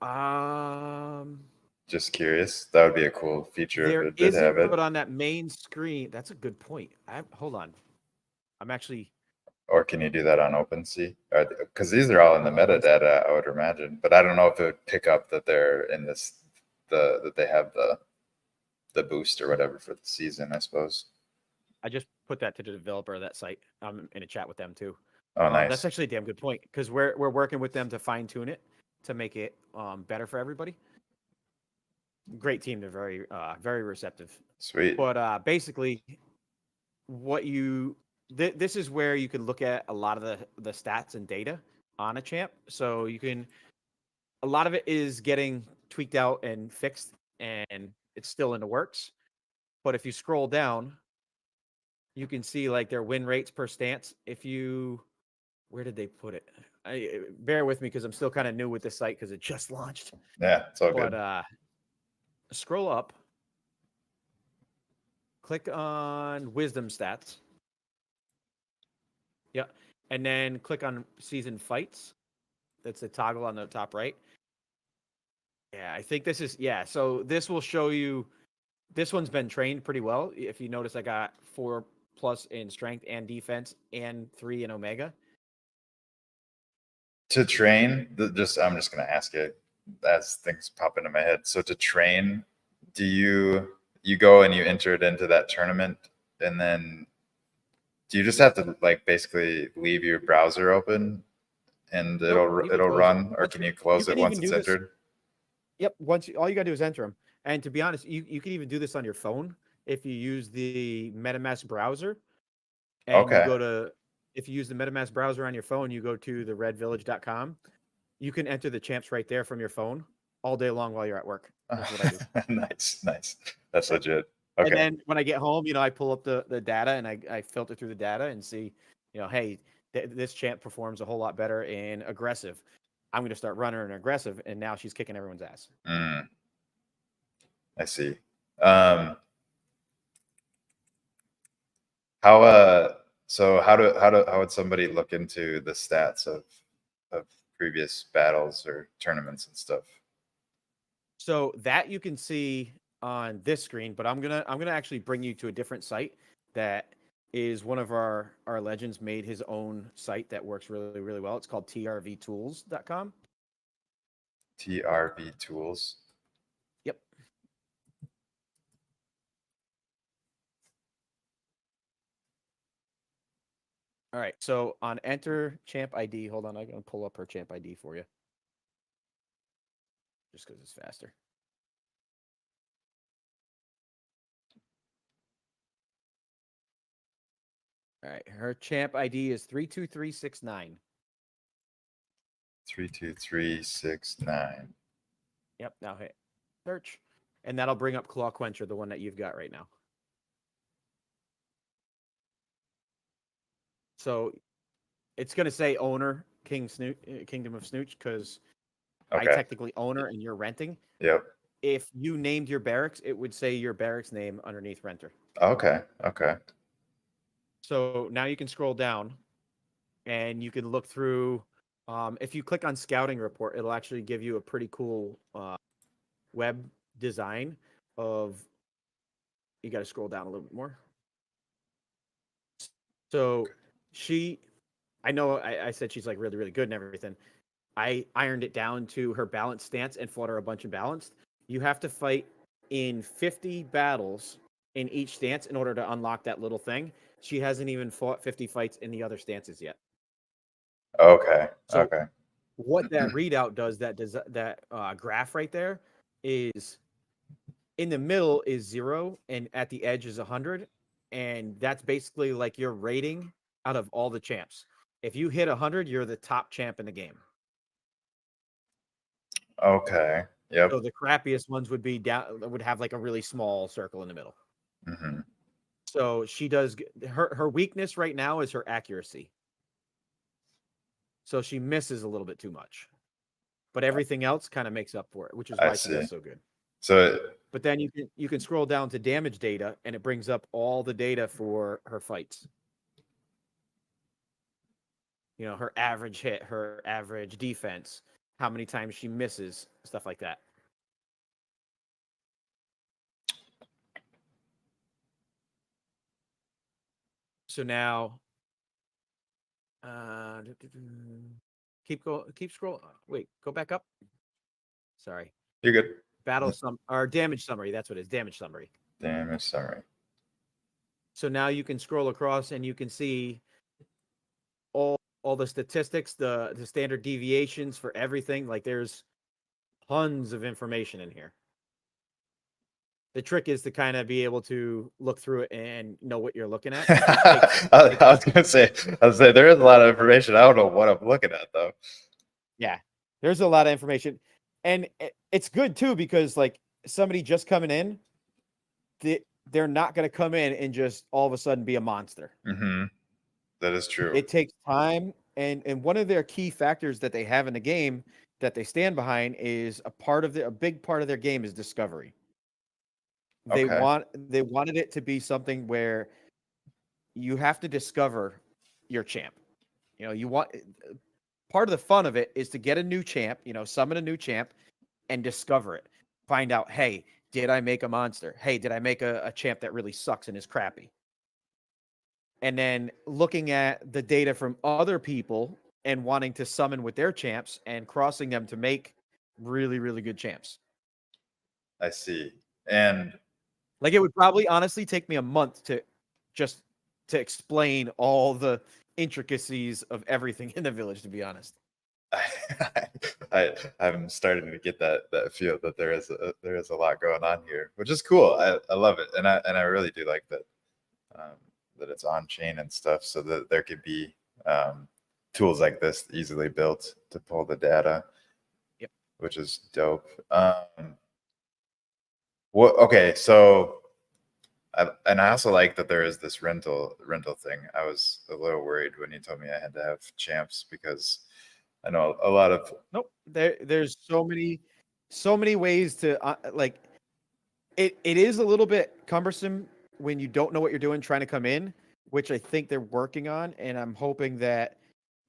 Um, Just curious. That would be a cool feature if there it did have isn't, it. but on that main screen, that's a good point. Hold on. I'm actually Or can you do that on OpenSea? Because these are all in the metadata, I would imagine. But I don't know if it would pick up that they're in this, that they have the boost or whatever for the season, I suppose. I just put that to the developer of that site. I'm in a chat with them too. Oh, That's nice. actually a damn good point because we're working with them to fine tune it to make it better for everybody. Great team. They're very receptive. Sweet. But basically, what you this is where you can look at a lot of the stats and data on a champ. So you can a lot of it is getting tweaked out and fixed, and it's still in the works. But if you scroll down, you can see like their win rates per stance. If you where did they put it? Bear with me because I'm still kind of new with this site because it just launched. Yeah, it's all But good. scroll up, click on wisdom stats. Yeah. And then click on season fights. That's the toggle on the top right. Yeah, I think this is so this will show you this one's been trained pretty well. If you notice I got 4+ in strength and defense and 3 in omega. To train, I'm just gonna ask it as things pop into my head. So to train, do you go and you enter it into that tournament, and then do you just have to like basically leave your browser open and Nope, you can it'll close it. run, or can you close it can once even it's do this. entered? Yep, all you got to do is enter them. And to be honest, you can even do this on your phone if you use the MetaMask browser and you Okay. go to if you use the MetaMask browser on your phone, you go to the redvillage.com. You can enter the champs right there from your phone all day long while you're at work. That's what I do. Nice. That's Yep. legit. And Okay. then when I get home, I pull up the data and I filter through the data and see, hey, this champ performs a whole lot better in aggressive. I'm going to start running her in aggressive, and now she's kicking everyone's ass. I see. How would somebody look into the stats of previous battles or tournaments and stuff? So that you can see on this screen, but I'm gonna actually bring you to a different site that is one of our legends made his own site that works really, really well. It's called trvtools.com. TRV tools. Yep. All right. So on enter champ ID, hold on, I'm gonna pull up her champ ID for you. Just because it's faster. All right. Her champ ID is 32369. 32369. Yep. Now hit search. And that'll bring up Claw Quencher, the one that you've got right now. So it's going to say owner, Kingdom of Snooch, because I Okay. technically own her and you're renting. Yep. If you named your barracks, it would say your barracks name underneath renter. Okay. So now you can scroll down and you can look through. If you click on scouting report, it'll actually give you a pretty cool web design of. You got to scroll down a little bit more. So I know I said she's like really, really good and everything. I ironed it down to her balanced stance and fought her a bunch of balanced. You have to fight in 50 battles in each stance in order to unlock that little thing. She hasn't even fought 50 fights in the other stances yet. Okay. So Okay. what that readout does, that graph right there, is in the middle is 0 and at the edge is 100, and that's basically like your rating out of all the champs. If you hit 100, you're the top champ in the game. Okay. Yep. So the crappiest ones would be down, would have like a really small circle in the middle. Hmm. So she does her weakness right now is her accuracy. So she misses a little bit too much, but everything else kind of makes up for it, which is I why she see. does so good. So But then you can scroll down to damage data, and it brings up all the data for her fights. You know, her average hit, her average defense, how many times she misses, stuff like that. So now, keep scroll. Wait, go back up. Sorry. you're good. Battle or damage summary. That's what it is. Damage summary. Damage summary. So now you can scroll across and you can see all the statistics, the standard deviations for everything. Like there's tons of information in here. The trick is to kind of be able to look through it and know what you're looking at. I was gonna say, there is a lot of information. I don't know what I'm looking at though. Yeah, there's a lot of information, and it's good too because like somebody just coming in, they're not going to come in and just all of a sudden be a monster. Mm-hmm. That is true. It takes time, and one of their key factors that they have in the game that they stand behind is a big part of their game is discovery. They Okay. wanted it to be something where you have to discover your champ. You know, you want part of the fun of it is to get a new champ, you know, summon a new champ and discover it. Find out, hey, did I make a monster? Hey, did I make a champ that really sucks and is crappy? And then looking at the data from other people and wanting to summon with their champs and crossing them to make really, really good champs. I see. And like it would probably honestly take me a month to just to explain all the intricacies of everything in the village, to be honest. I'm starting to get that feel that there is a lot going on here, which is cool. I love it, and I really do like that that it's on chain and stuff, so that there could be tools like this easily built to pull the data. Yep. Which is dope. Okay, so and I also like that there is this rental thing. I was a little worried when you told me I had to have champs because I know a lot of Nope. There's so many ways to like it is a little bit cumbersome when you don't know what you're doing trying to come in, which I think they're working on, and I'm hoping that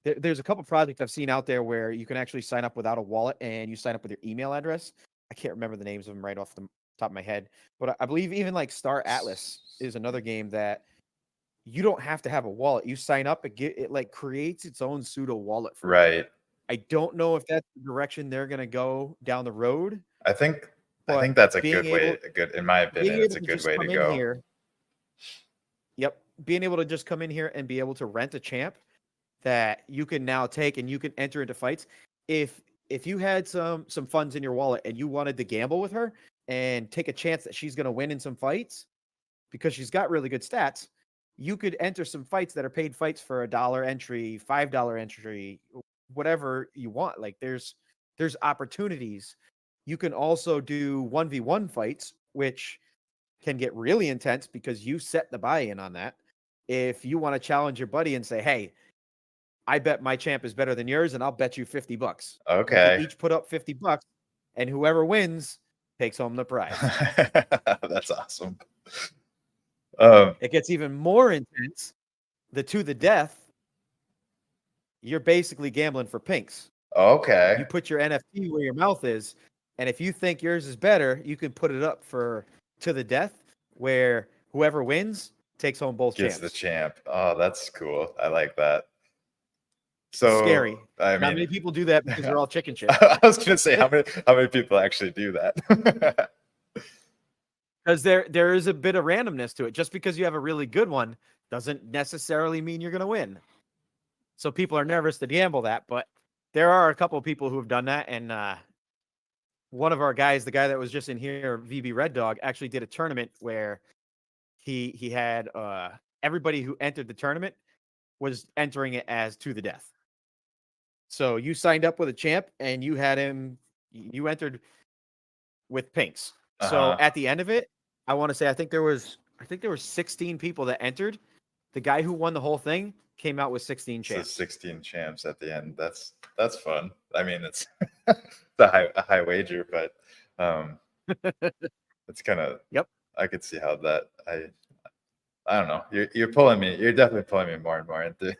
there's a couple projects I've seen out there where you can actually sign up without a wallet and you sign up with your email address. I can't remember the names of them right off the top of my head, but I believe even like Star Atlas is another game that you don't have to have a wallet. You sign up, it like creates its own pseudo wallet for you. right. I don't know if that's the direction they're gonna go down the road. I think But that's a being good way. able In my being opinion, it's able a to good just way to come in go. here. Yep, being able to just come in here and be able to rent a champ that you can now take and you can enter into fights. If you had some funds in your wallet and you wanted to gamble with her and take a chance that she's going to win in some fights because she's got really good stats, you could enter some fights that are paid fights for $1 entry, $5 entry, whatever you want. Like there's opportunities. You can also do 1v1 fights, which can get really intense because you set the buy-in on that. If you want to challenge your buddy and say, "Hey, I bet my champ is better than yours, and I'll bet you $50." You can Okay. each put up $50, and whoever wins takes home the prize. That's awesome. It gets even more intense. To the death, you're basically gambling for pinks. Okay. You put your NFT where your mouth is, and if you think yours is better, you can put it up for to the death, where whoever wins takes home both Gets champs. the champ. Oh, that's cool. I like that. So Scary. I Not mean, many people do that because they're all chicken shit. I was gonna say how many people actually do that? Because there is a bit of randomness to it. Just because you have a really good one doesn't necessarily mean you're going to win. So people are nervous to gamble that, but there are a couple of people who have done that. And one of our guys, the guy that was just in here, VB Red Dog, actually did a tournament where he had everybody who entered the tournament was entering it as to the death. So you signed up with a champ and you entered with pinks. So Uh-huh. at the end of it, I want to say I think there was 16 people that entered. The guy who won the whole thing came out with 16 So champs. 16 champs at the end. That's fun. I mean, it's a high wager, but it's kind of Yep. I could see how that I don't know. You're pulling me. You're definitely pulling me more and more into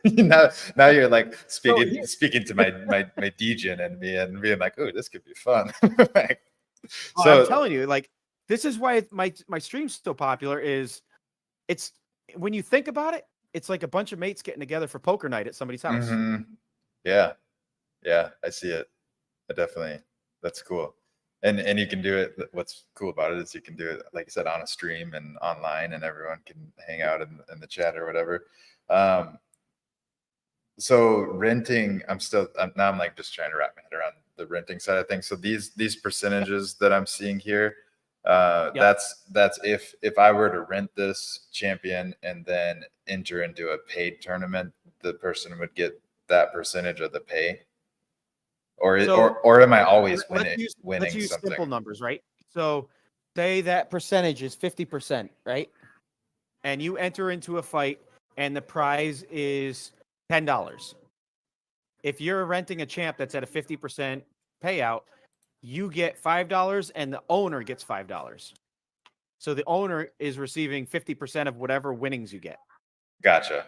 now. You're like So speaking to my DJ and me and being like, oh, this could be fun. Like, I'm so telling you, like this is why my stream's so popular. Is it's when you think about it, it's like a bunch of mates getting together for poker night at somebody's house. mhm. Yeah, yeah, I see it. I definitely that's cool. And you can do it. What's cool about it is you can do it, like you said, on a stream and online, and everyone can hang out in the chat or whatever. Um, so renting, now I'm like just trying to wrap my head around the renting side of things. So these percentages that I'm seeing here, Yep. that's if I were to rent this champion and then enter into a paid tournament, the person would get that percentage of the pay, So or am I always let's winning use something? simple numbers, right? So say that percentage is 50%, right? And you enter into a fight and the prize is $10. If you're renting a champ that's at a 50% payout, you get $5 and the owner gets $5. So the owner is receiving 50% of whatever winnings you get. Gotcha.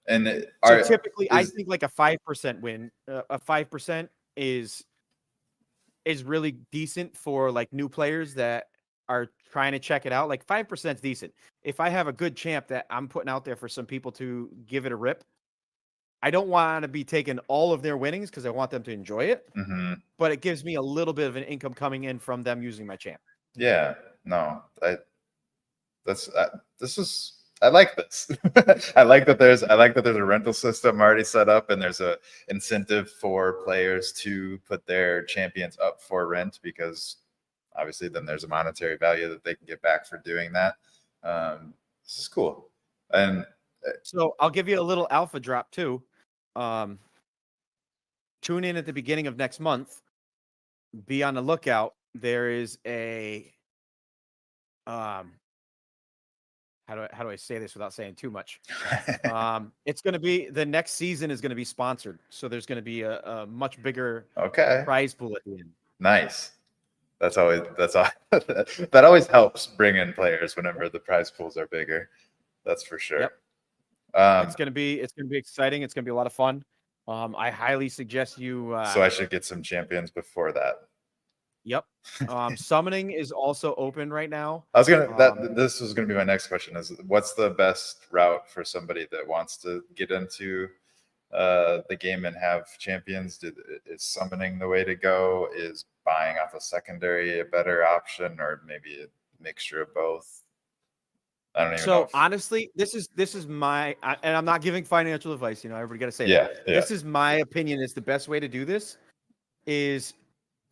And So are typically, I is think like a 5% win, a 5% is really decent for like new players that are trying to check it out. Like 5% is decent. If I have a good champ that I'm putting out there for some people to give it a rip, I don't want to be taking all of their winnings because I want them to enjoy it, mhm. but it gives me a little bit of an income coming in from them using my champ. Yeah, no, that's this is I like this. I like that there's a rental system already set up and there's a incentive for players to put their champions up for rent because obviously then there's a monetary value that they can get back for doing that. This is cool. And So I'll give you a little alpha drop too. Um, Tune in at the beginning of next month. Be on the lookout. There is a um, how do I say this without saying too much? It's going to be the next season is going to be sponsored, so there's going to be a much bigger okay, prize pool at the end. nice. That's all that always helps bring in players whenever the prize pools are bigger. That's for sure. Yep, Um, it's gonna be exciting. It's gonna be a lot of fun. I highly suggest you. so I should get some champions before that. Yep. Summoning is also open right now. I was gonna Um, that this was gonna be my next question is what's the best route for somebody that wants to get into the game and have champions? Is summoning the way to go? Is buying off a secondary a better option, or maybe a mixture of both? I don't even know so if honestly, this is my and I'm not giving financial advice. You know, everybody got to say yeah, that. yeah. This is my opinion. Is the best way to do this is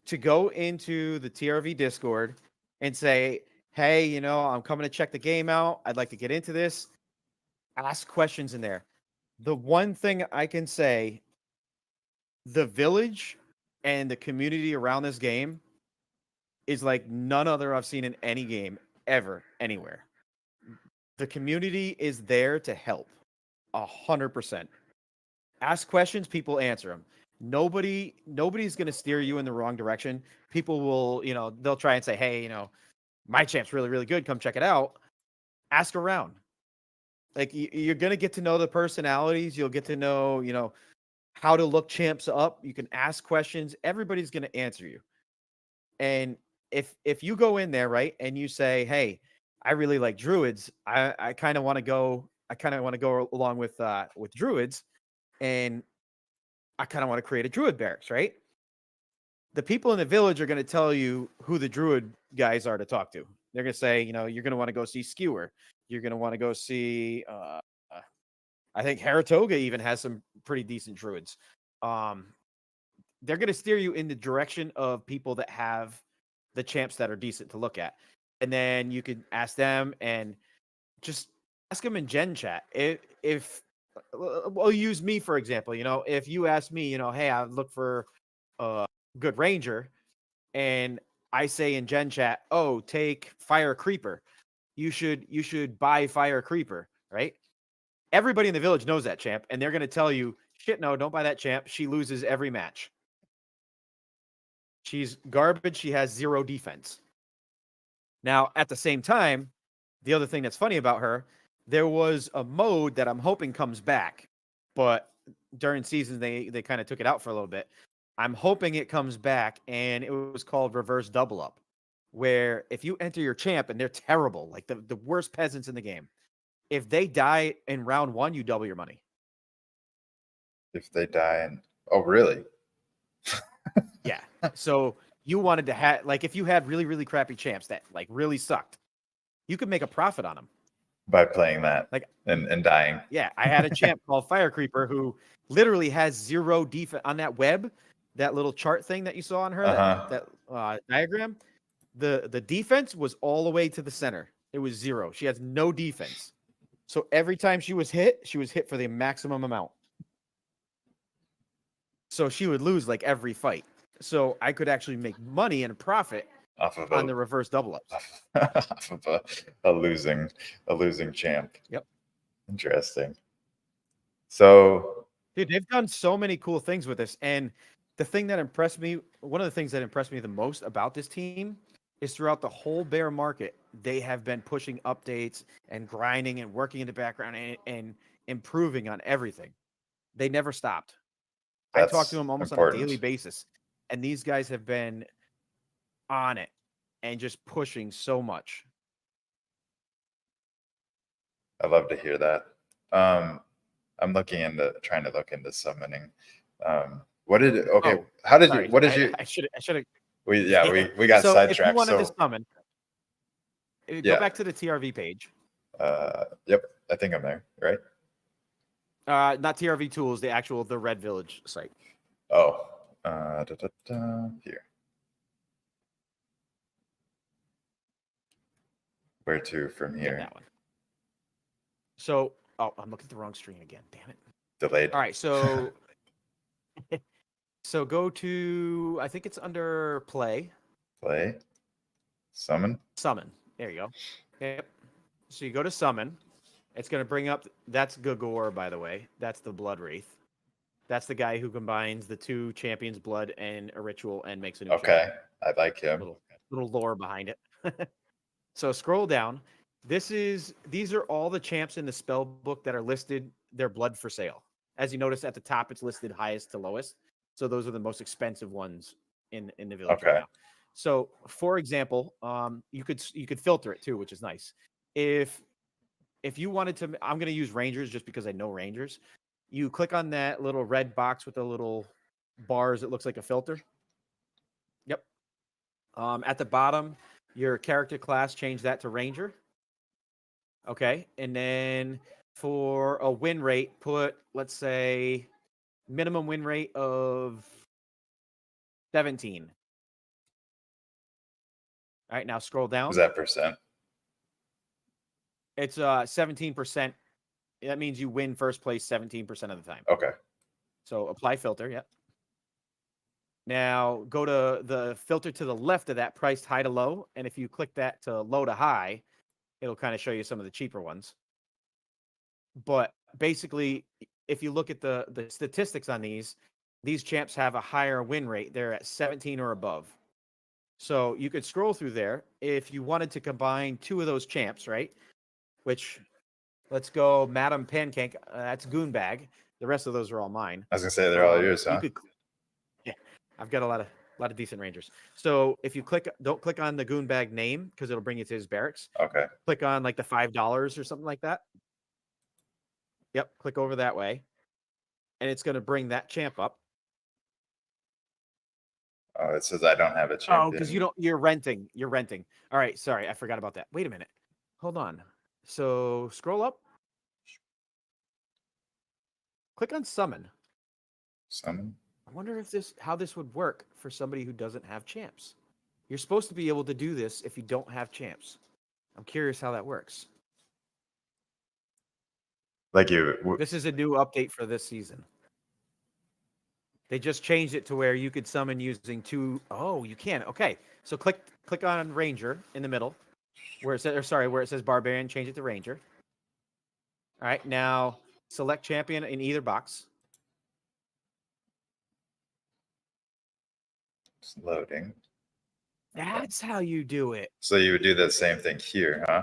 to go into the TRV Discord and say, "Hey, you know, I'm coming to check the game out. I'd like to get into this." Ask questions in there. The one thing I can say, the village and the community around this game is like none other I've seen in any game ever, anywhere. The community is there to help 100%. Ask questions, people answer them. Nobody's going to steer you in the wrong direction. People will, you know, they'll try and say, hey, you know, my champ's really, really good. Come check it out. Ask around. Like you're going to get to know the personalities. You'll get to know, you know, how to look champs up. You can ask questions. Everybody's going to answer you. And if you go in there, right, and you say, "Hey, I really like druids. I kind of want to go. I kind of want to go along with druids," and I kind of want to create a druid barracks, right? The people in the village are going to tell you who the druid guys are to talk to. They're going to say, you're going to want to go see Skewer. You're going to want to go see, I think Haratoga even has some pretty decent druids. They're going to steer you in the direction of people that have the champs that are decent to look at. And then you could ask them and just ask them in Gen chat. If we'll use me, for example, if you ask me, hey, I look for a good ranger, and I say in Gen chat, oh, take Fire Creeper. You should buy Fire Creeper, right? Everybody in the village knows that champ, and they're going to tell you, shit, no, don't buy that champ. She loses every match. She's garbage. She has 0 defense. Now, at the same time, the other thing that's funny about her, there was a mode that I'm hoping comes back, but during season they kind of took it out for a little bit. I'm hoping it comes back, and it was called Reverse Double Up, where if you enter your champ and they're terrible, like the worst peasants in the game, if they die in round 1, you double your money. If they die and really? Yeah. So you wanted to have, like, if you had really, really crappy champs that like really sucked, you could make a profit on them by playing that, like, and dying. Yeah, I had a champ called Fire Creeper who literally has 0 defense on that web, that little chart thing that you saw on her, that diagram. The defense was all the way to the center. It was 0. She has no defense. So every time she was hit for the maximum amount. So she would lose like every fight. So I could actually make money and profit off of on the reverse double ups. Off of a losing champ. Yep. Interesting. So, dude, they've done so many cool things with this. And the thing that impressed me, one of the things that impressed me the most about this team is throughout the whole bear market, they have been pushing updates and grinding and working in the background and improving on everything. They never stopped. I talk to them almost on a daily basis. And these guys have been on it and just pushing so much. I love to hear that. I'm trying to look into summoning. How did you? What did you? I should have. We got so sidetracked. If you wanted to summon, go back to the TRV page. Yep, I think I'm there. Right. Not TRV tools, the Red Village site. Oh, here. Where to from here? Yeah, that one. So, I'm looking at the wrong screen again. Damn it. Delayed. All right, so so go to, I think it's under play. Play. Summon. There you go. Yep. So you go to summon. It's going to bring up, that's Gagor, by the way. That's the Blood Wraith. That's the guy who combines the 2 champions' blood and a ritual and makes a new champion. I like him. Little lore behind it. So scroll down. These are all the champs in the spell book that are listed, their blood for sale. As you notice at the top, it's listed highest to lowest. So those are the most expensive ones in the village right now. So for example, you could filter it too, which is nice. If you wanted to, I'm going to use Rangers just because I know Rangers. You click on that little red box with the little bars. It looks like a filter. Yep. At the bottom, your character class, change that to Ranger. Okay. And then for a win rate, put, let's say, minimum win rate of 17. All right. Now scroll down. Is that percent? It's 17%. That means you win first place 17% of the time. Okay. So apply filter. Yep. Now go to the filter to the left of that, priced high to low. And if you click that to low to high, it'll kind of show you some of the cheaper ones. But basically, if you look at the statistics on these champs have a higher win rate. They're at 17 or above. So you could scroll through there. If you wanted to combine 2 of those champs, right? Which, let's go Madam Pancake. That's Goonbag. The rest of those are all mine. I was gonna say they're all yours, huh? Yeah, I've got a lot of decent Rangers. So if you don't click on the Goonbag name because it'll bring you to his barracks. Okay. Click on like the $5 or something like that. Yep, click over that way, and it's going to bring that champ up. Oh, it says I don't have a Oh, because champion. you're renting. You're renting. All right, sorry, I forgot about that. Wait a minute. Hold on. So scroll up, click on summon. Summon. I wonder if how this would work for somebody who doesn't have champs. You're supposed to be able to do this if you don't have champs. I'm curious how that works. Like you. This is a new update for this season. They just changed it to where you could summon using two. Oh, you can. Okay, so click on Ranger in the middle, where it says, or sorry, where it says Barbarian. Change it to Ranger. All right, now select champion in either box. It's loading. That's how you do it. So you would do the same thing here, huh?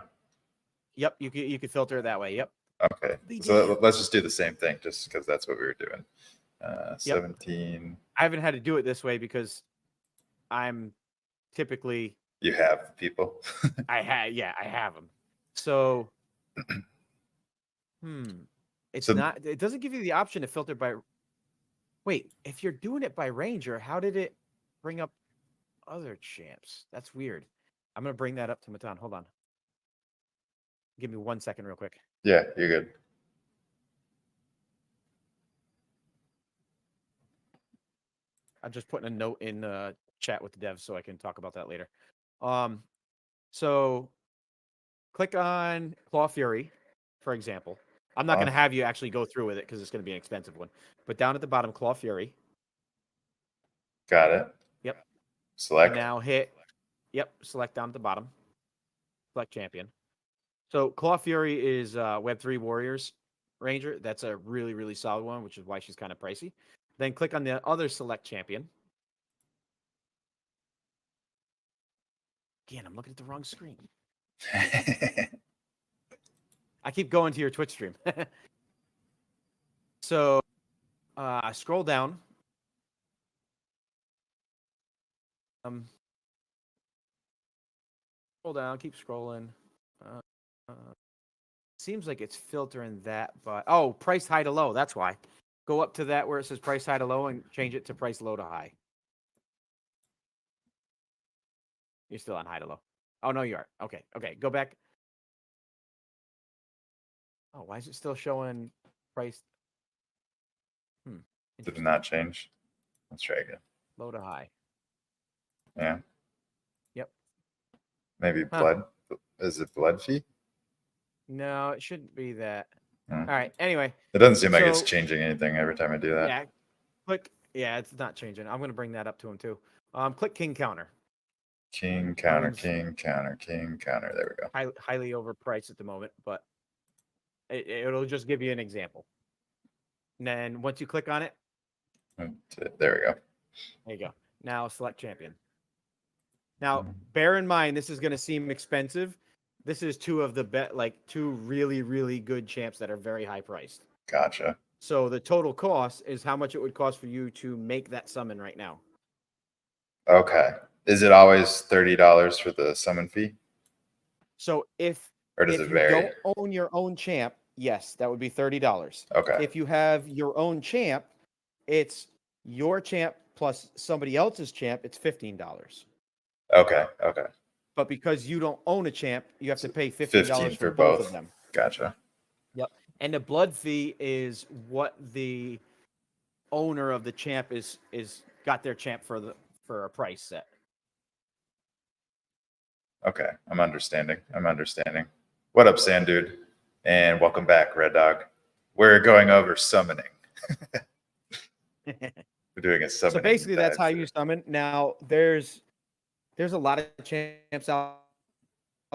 Yep, you could filter it that way. Yep. Okay. So let's just do the same thing, just because that's what we were doing. 17. I haven't had to do it this way because I'm typically You have people. I have them. So, it's So- not. It doesn't give you the option to filter by. Wait, if you're doing it by Ranger, how did it bring up other champs? That's weird. I'm gonna bring that up to Matan. Hold on. Give me 1 second, real quick. Yeah, you're good. I'm just putting a note in the chat with the devs so I can talk about that later. So click on Claw Fury, for example. I'm not going to have you actually go through with it because it's going to be an expensive one. But down at the bottom, Claw Fury. Got it. Yep. Select. And now hit. Yep. Select down at the bottom. Select champion. So Claw Fury is Web3 Warriors Ranger. That's a really, really solid one, which is why she's kind of pricey. Then click on the other select champion. Again, I'm looking at the wrong screen. I keep going to your Twitch stream. So scroll down. Scroll down, keep scrolling. Seems like it's filtering that, but oh, price high to low. That's why. Go up to that where it says price high to low and change it to price low to high. You're still on high to low. Oh no, you are. Okay, okay. Go back. Oh, why is it still showing price? Did it not change? Let's try again. Low to high. Yeah. Yep. Maybe blood. Is it blood fee? No, it shouldn't be that. Hmm. All right. Anyway. It doesn't seem like it's changing anything every time I do that. Yeah. Click. Yeah, it's not changing. I'm going to bring that up to him too. Click King Counter. King counter, king counter, king counter. There we go. Highly overpriced at the moment, but it'll just give you an example. And then once you click on it, There we go. There you go. Now select champion. Now, bear in mind, this is going to seem expensive. This is two really, really good champs that are very high priced. Gotcha. So the total cost is how much it would cost for you to make that summon right now. Okay. Is it always $30 for the summon fee? So if it vary? You don't own your own champ, yes, that would be $30. Okay. If you have your own champ, it's your champ plus somebody else's champ, it's $15. Okay. Okay. But because you don't own a champ, you have to pay $15 for both of them. Gotcha. Yep. And the blood fee is what the owner of the champ is got their champ for a price set. Okay, I'm understanding. What up, Sand Dude? And welcome back, Red Dog. We're going over summoning. We're doing a summoning. So basically, that's how you summon. Now, there's a lot of champs out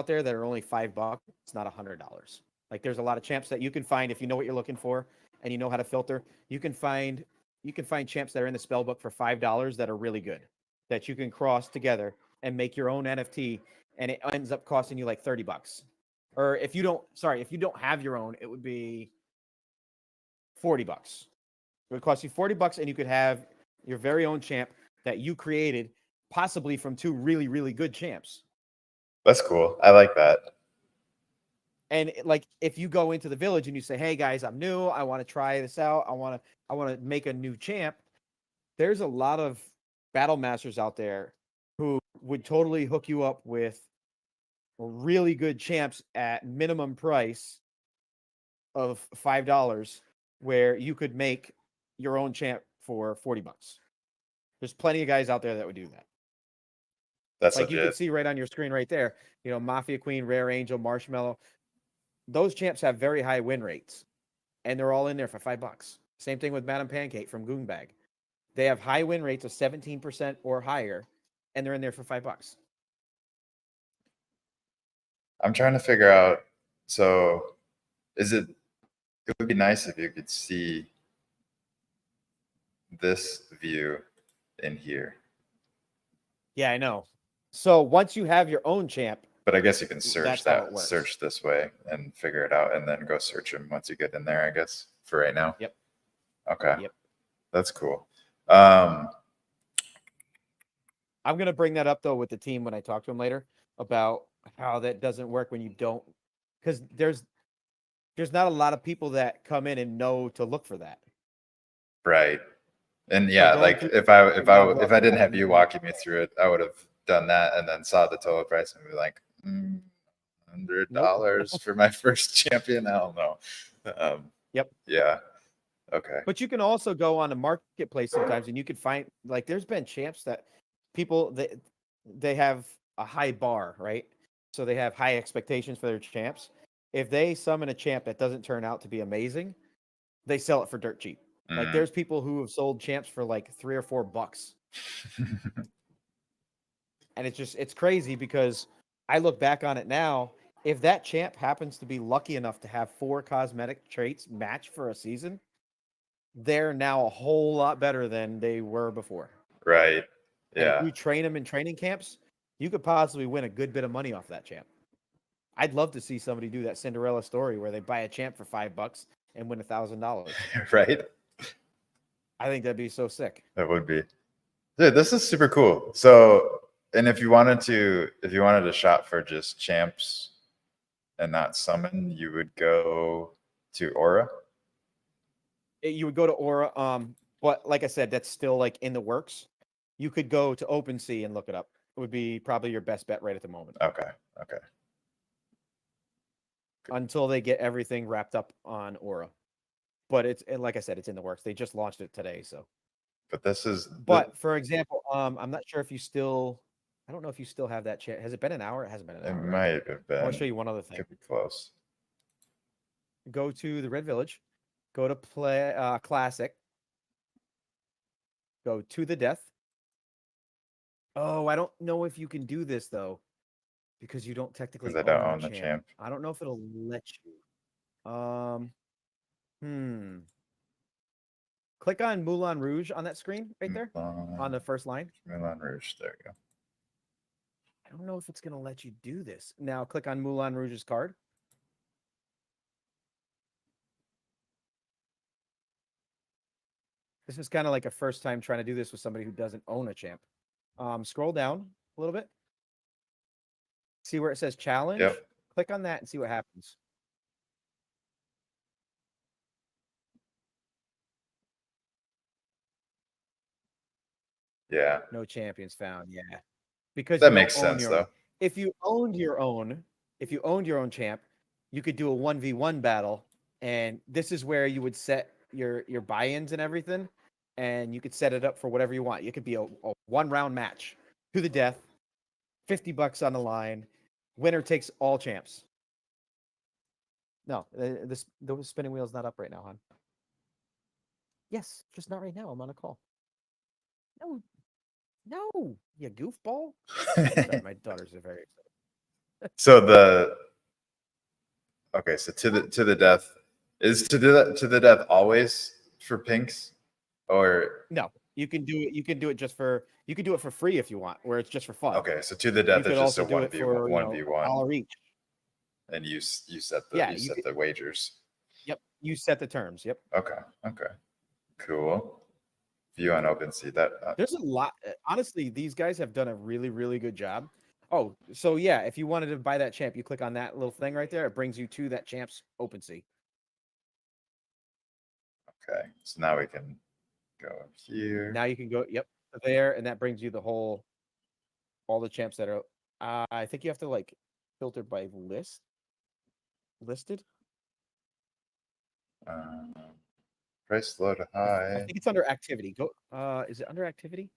there that are only $5. It's not $100. Like, there's a lot of champs that you can find if you know what you're looking for and you know how to filter. You can find champs that are in the spell book for $5 that are really good, that you can cross together and make your own NFT, and it ends up costing you like $30. Or if you don't have your own, it would be $40. It would cost you $40, and you could have your very own champ that you created, possibly from two really, really good champs. That's cool. I like that. And like, if you go into the village and you say, "Hey guys, I'm new. I want to try this out. I want to make a new champ." There's a lot of battle masters out there who would totally hook you up with really good champs at minimum price of $5, where you could make your own champ for $40. There's plenty of guys out there that would do that. That's Like you can legit. see right on your screen right there, Mafia Queen, Rare Angel, Marshmallow. Those champs have very high win rates, and they're all in there for $5. Same thing with Madam Pancake from Goombag. They have high win rates of 17% or higher, and they're in there for $5. I'm trying to figure out. So, it would be nice if you could see this view in here. Yeah, I know. So once you have your own champ, But I guess you can search That's how it works. search this way and figure it out, and then go search them once you get in there, I guess, for right now. Yep. Okay. Yep. That's cool. I'm gonna bring that up though with the team when I talk to them later about how that doesn't work when you don't, because there's not a lot of people that come in and know to look for that. Right. And yeah, going like through if I Roblox didn't have and- you walking me through it, I would have done that and then saw the total price and be like, $100 for my first champion. I don't know. Yep. Yeah. Okay. But you can also go on a marketplace sometimes, and you could find, like, there's been champs that people they have a high bar, right? So they have high expectations for their champs. If they summon a champ that doesn't turn out to be amazing, they sell it for dirt cheap. Like there's people who have sold champs for like $3 or $4. And it's crazy because I look back on it now. If that champ happens to be lucky enough to have 4 cosmetic traits match for a season, they're now a whole lot better than they were before. Right. And if Yeah. you train them in training camps, you could possibly win a good bit of money off that champ. I'd love to see somebody do that Cinderella story where they buy a champ for $5 and win $1,000. Right. I think that'd be so sick. That would be. Dude, this is super cool. So, and if you wanted to shop for just champs and not summon, you would go to Aura. You would go to Aura, but like I said, that's still like in the works. You could go to OpenSea and look it up. It would be probably your best bet right at the moment. Okay. Okay. Until they get everything wrapped up on Aura. But and like I said, it's in the works. They just launched it today, so. But this is. But for example, I'm not sure if you still. I don't know if you still have that chat. Has it been an hour? It hasn't been an It hour. Right? might have been. I want to show you one other thing. Could be close. Go to the Red Village. Go to play Classic. Go to the Death. Oh, I don't know if you can do this though, because you don't technically Because I don't own own the champ. I don't know if it'll let you. Click on Moulin Rouge on that screen right there on the first line. Moulin Rouge. There you go. I don't know if it's going to let you do this. Now click on Moulin Rouge's card. This is kind of like a first time trying to do this with somebody who doesn't own a champ. Scroll down a little bit. See where it says challenge? Yep. Click on that and see what happens. Yeah. No champions found. Yeah. Because That you makes don't own sense your though. own. If you owned your own champ, you could do a 1v1 battle, and this is where you would set your buy-ins and everything, and you could set it up for whatever you want. It could be a 1-round match to the death, $50 on the line, winner takes all champs. No, the spinning wheel's not up right now, hon. Yes, just not right now. I'm on a call. No, you goofball. Sorry, my daughters are very excited. So okay, so to the death is to the death always for pinks, or No, you can do it. You can do it you can do it for free if you want, where it's just for fun. okay, so to the death You is could just a also do it for $1 each. and you set the wagers. Yep, you set the terms. Yep. Okay, cool. View on OpenSea. That There's a lot. Honestly, these guys have done a really, really good job. Oh, so yeah, if you wanted to buy that champ, you click on that little thing right there. It brings you to that champ's OpenSea. okay. So now we can go here. Now you can go. Yep. there, and that brings you all the champs that are. I think you have to like filter by listed. Price low to I high. think it's under activity. Go. Is it under activity?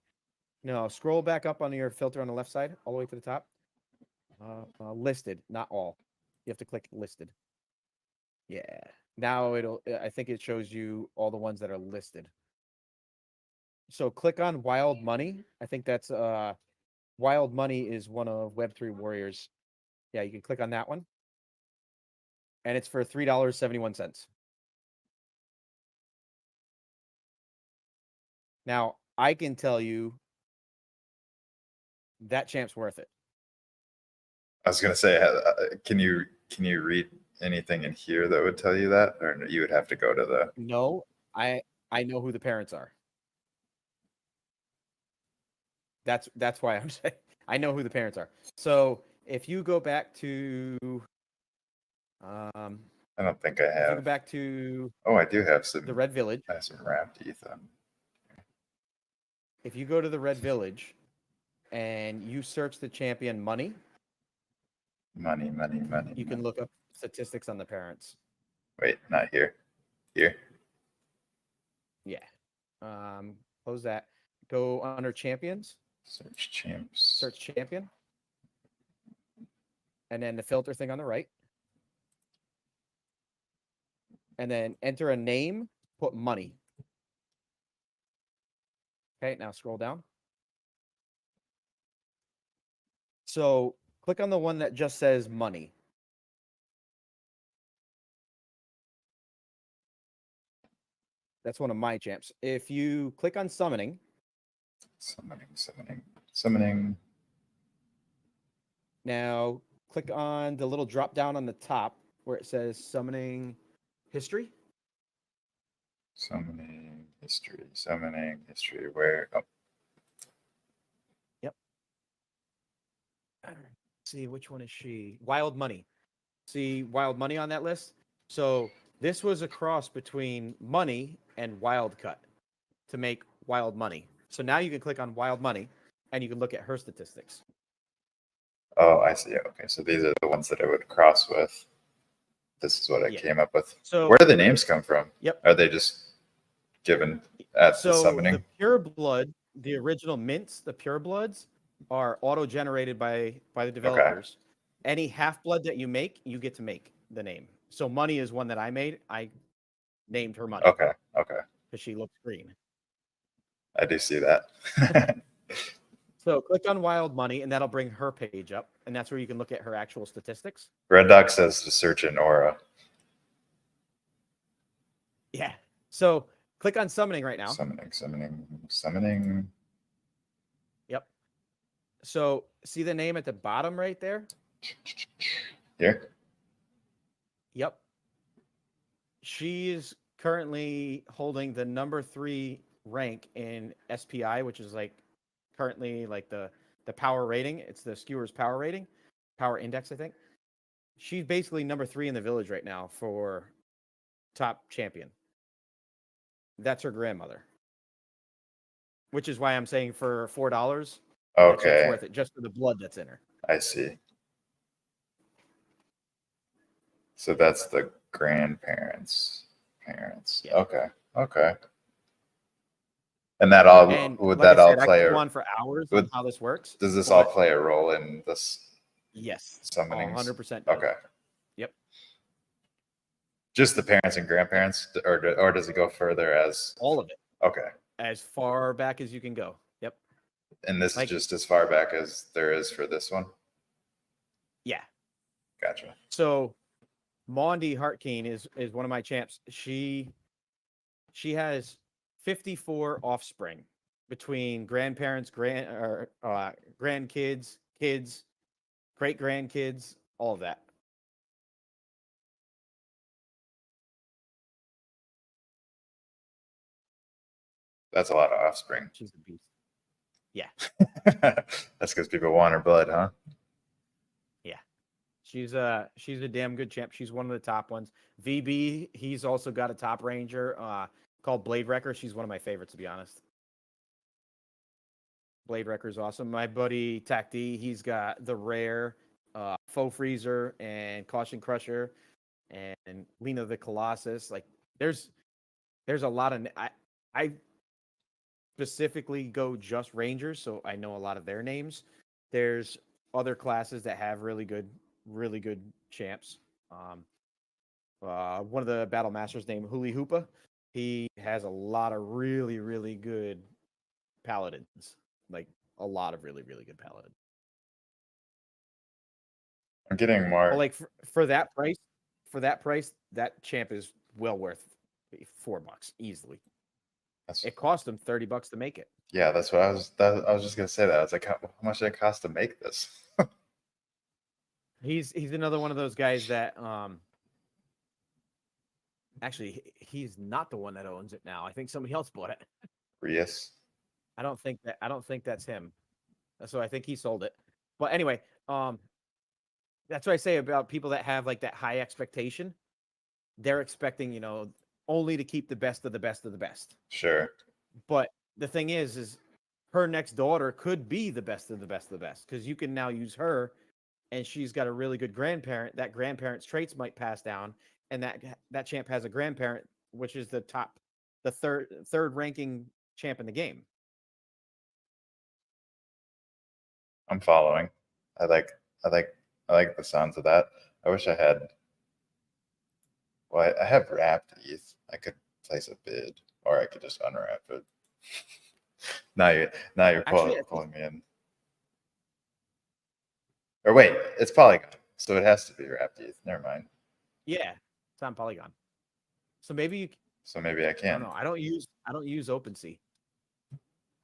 No. Scroll back up on your filter on the left side, all the way to the top. Listed, not all. You have to click listed. Yeah. Now I think it shows you all the ones that are listed. So click on Wild Money. I think that's Wild Money is one of Web3 Warriors. Yeah, you can click on that one. And it's for $3.71. Now, I can tell you that champ's worth it. I was gonna say, can you read anything in here that would tell you that, or you would have to go to the? No, I know who the parents are. That's why I'm saying I know who the parents are. So if you go back to I don't think I if you go have. back to Oh, I do have some. the Red Village. I have some wrapped Ethan. If you go to the Red Village and you search the champion money, Money, money, money. you can look up statistics on the parents. Wait, not here. Here. Yeah. Close that. Go under champions. Search champs. Search champion. And then the filter thing on the right. And then enter a name, put money. Okay, now scroll down. So click on the one that just says money. That's one of my champs. If you click on summoning. Summoning. Now click on the little drop down on the top where it says summoning history. Summoning history. Where? Oh. Yep. Let's see, which one is she? Wild Money. See Wild Money on that list? So this was a cross between Money and Wildcut to make Wild Money. So now you can click on Wild Money and you can look at her statistics. Oh, I see. Okay, so these are the ones that I would cross with. This is what I came up with. So where do the names come from? Yep. Are they just given at the summoning? The pure blood, the original mints, the pure bloods are auto-generated by the developers. Okay. Any half blood that you make, you get to make the name. So Money is one that I made. I named her Money. Okay. Because she looks green. I do see that. So click on Wild Money, and that'll bring her page up, and that's where you can look at her actual statistics. Red Dog says to search in Aura. Yeah. So click on Summoning right now. Summoning. Yep. So see the name at the bottom right there? Here? Yep. She is currently holding the number 3 rank in SPI, which is like currently like the power rating. It's the Skewer's power rating, power index, I think. She's basically number 3 in the village right now for top champion. That's her grandmother. Which is why I'm saying for $4, okay, it's worth it just for the blood that's in her. I see. So that's the grandparents' parents. Yeah. Okay. And that all would like that all play? I could go on for hours on how this works. Does this all play a role in this? Yes, summonings. 100%. Okay. Yep. Just the parents and grandparents, or does it go further as all of it? Okay. As far back as you can go. Yep. And this is just as far back as there is for this one? Yeah. Gotcha. So Mondi Hartkeen is one of my champs. She has 54 offspring between grandparents, grandkids, kids, great grandkids, all of that. That's a lot of offspring. She's a beast. Yeah. That's because people want her blood, huh? Yeah. She's a damn good champ. She's one of the top ones. VB, he's also got a top ranger called Blade Wrecker. She's one of my favorites, to be honest. Blade Wrecker's awesome. My buddy Tac D, he's got the rare Faux Freezer and Caution Crusher and Lena the Colossus. Like there's a lot of I specifically go just Rangers, so I know a lot of their names. There's other classes that have really good champs. One of the battle masters named Huli Hoopa, he has a lot of really good paladins, like a lot of really good paladins. I'm getting But more. like for that price, that champ is well worth $4 easily. That's, It cost them $30 to make it. yeah, that's what I was. I was just gonna say that. I was like, how much did it cost to make this? He's another one of those guys that actually he's not the one that owns it now. I think somebody else bought it. Rias. I don't think that's him. So I think he sold it. But anyway, that's what I say about people that have like that high expectation. They're expecting, only to keep the best of the best of the best. Sure. But the thing is her next daughter could be the best of the best of the best because you can now use her, and she's got a really good grandparent. That grandparent's traits might pass down, and that champ has a grandparent, which is the third ranking champ in the game. I'm following. I like the sounds of that. I wish I had. Well, I have wrapped ETH. I could place a bid, or I could just unwrap it. now you're Actually, pulling me in. Or wait, it's Polygon, so it has to be wrapped ETH. Never mind. yeah, it's on Polygon. So maybe you. So maybe I I can. don't know. I don't use OpenSea.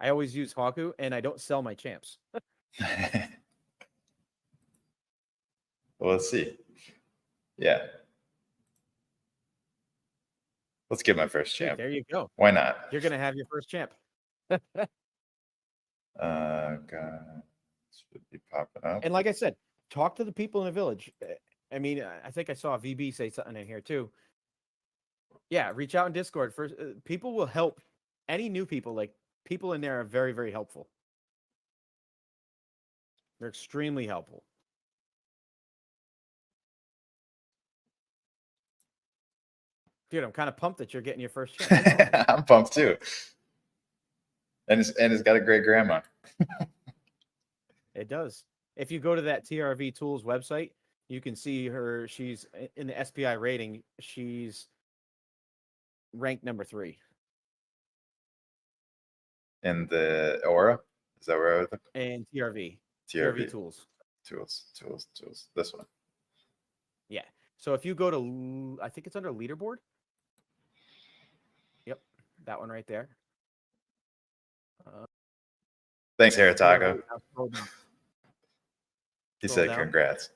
I always use Haku, and I don't sell my champs. Well, let's see. Yeah. Let's get my first champ. There you go. Why not? You're gonna have your first champ. God, should be popping up. And like I said, talk to the people in the village. I mean, I think I saw VB say something in here too. Yeah, reach out in Discord. First, people will help. Any new people, like people in there, are very helpful. They're extremely helpful. Dude, I'm kind of pumped that you're getting your first champ. I'm pumped too. And it's got a great grandma. It does. If you go to that TRV Tools website, you can see her. She's in the SPI rating. She's ranked number 3. In the Aura? Is that where I would And TRV. TRV Tools. Tools. This one. Yeah. So if you go to, I think it's under leaderboard. Yep. That one right there. Thanks, Haratago. He said, down. "Congrats."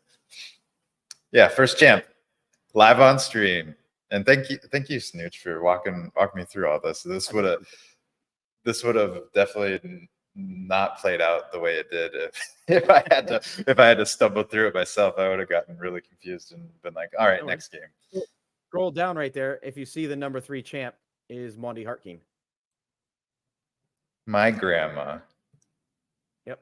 Yeah, first champ, live on stream, and thank you, Snooch, for walking me through all this. This would have definitely not played out the way it did if I had to stumble through it myself. I would have gotten really confused and been like, "All right, next game." Scroll down right there. If you see the number 3 champ is Monty Hartkeen. My grandma. Yep.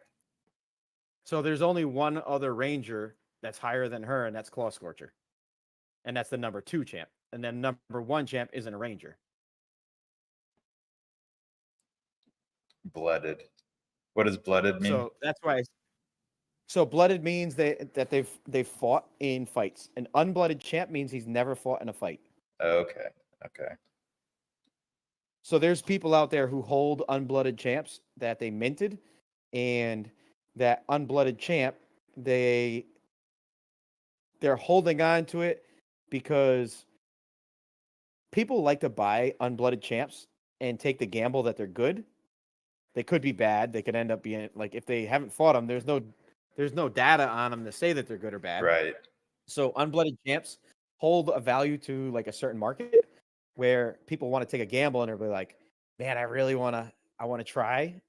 So there's only one other ranger that's higher than her, and that's Claw Scorcher. And that's the number 2 champ. And then number 1 champ isn't a ranger. Blooded. What does blooded mean? So that's why. So blooded means that they've fought in fights. An unblooded champ means he's never fought in a fight. Okay. So there's people out there who hold unblooded champs that they minted, and that unblooded champ, they're holding on to it because people like to buy unblooded champs and take the gamble that they're good. They could be bad. They could end up being like, if they haven't fought them, there's no data on them to say that they're good or bad. Right. So unblooded champs hold a value to like a certain market where people want to take a gamble and they'll be like, man, I want to try.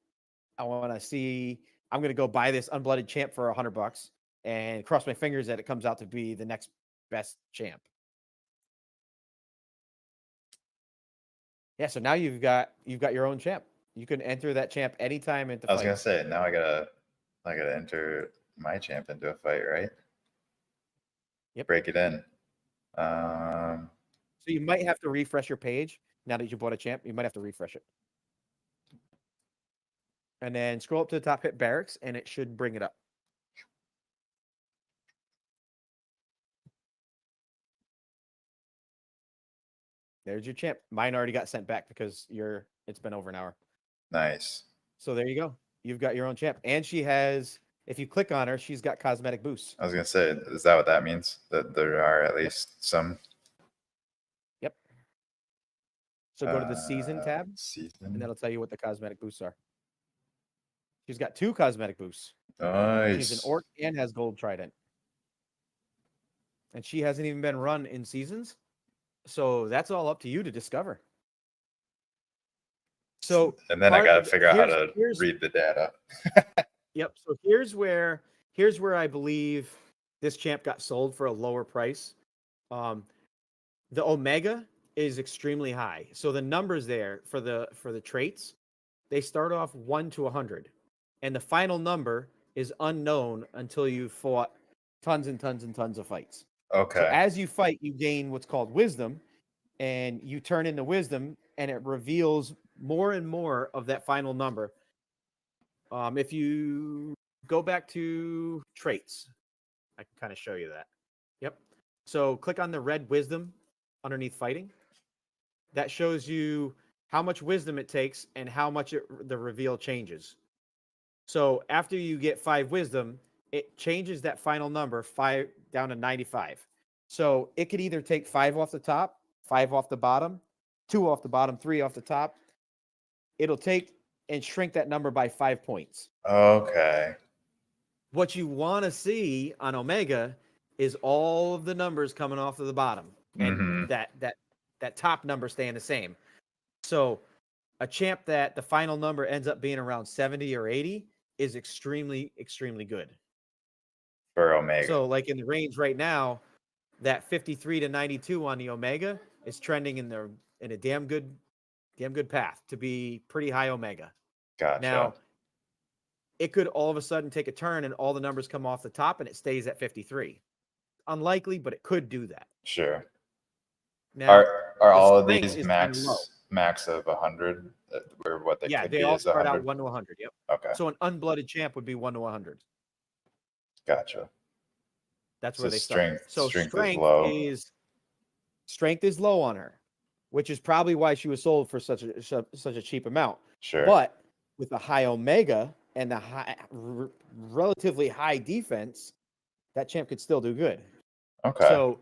I want to see, I'm going to go buy this unblooded champ for $100 and cross my fingers that it comes out to be the next best champ. Yeah. So now you've got your own champ. You can enter that champ anytime into I was gonna fights. say now I gotta enter my champ into a fight, right? Yep. Break it in. So you might have to refresh your page now that you bought a champ. You might have to refresh it. And then scroll up to the top, hit barracks, and it should bring it up. There's your champ. Mine already got sent back because it's been over an hour. Nice. So there you go. You've got your own champ. And she has, if you click on her, she's got cosmetic boosts. I was gonna say, is that what that means? That there are at least some Yep. So go to the season tab, and season. that'll tell you what the cosmetic boosts are. She's got 2 cosmetic boosts. She's an Nice. orc and has gold trident. And she hasn't even been run in seasons. So that's all up to you to discover. So And then I gotta figure out how to read the data. Yep. So here's where I believe this champ got sold for a lower price. The Omega is extremely high. So the numbers there for the traits, they start off 1 to 100. And the final number is unknown until you fought tons and tons and tons of fights. Okay. So as you fight, you gain what's called wisdom, and you turn into wisdom, and it reveals more and more of that final number. If you go back to traits, I can kind of show you that. Yep. So click on the red wisdom underneath fighting. That shows you how much wisdom it takes and how much the reveal changes. So after you get 5 wisdom, it changes that final number 5 down to 95. So it could either take 5 off the top, 5 off the bottom, 2 off the bottom, 3 off the top. It'll take and shrink that number by 5 points. Okay. What you want to see on Omega is all of the numbers coming off of the bottom, and that top number staying the same. So a champ that the final number ends up being around 70 or 80 is extremely, extremely good. For Omega. So like in the range right now, that 53 to 92 on the Omega is trending in a damn good path to be pretty high Omega. Gotcha. Now, it could all of a sudden take a turn and all the numbers come off the top and it stays at 53. Unlikely, but it could do that. Sure. Now, are all of these max of 100, or what they could be? They all is start 100? out 1 to 100. Yep. Okay. So an unblooded champ would be 1 to 100. Gotcha. That's where they start. So strength is low on her, which is probably why she was sold for such a cheap amount. Sure. But with the high Omega and the relatively high defense, that champ could still do good. Okay. So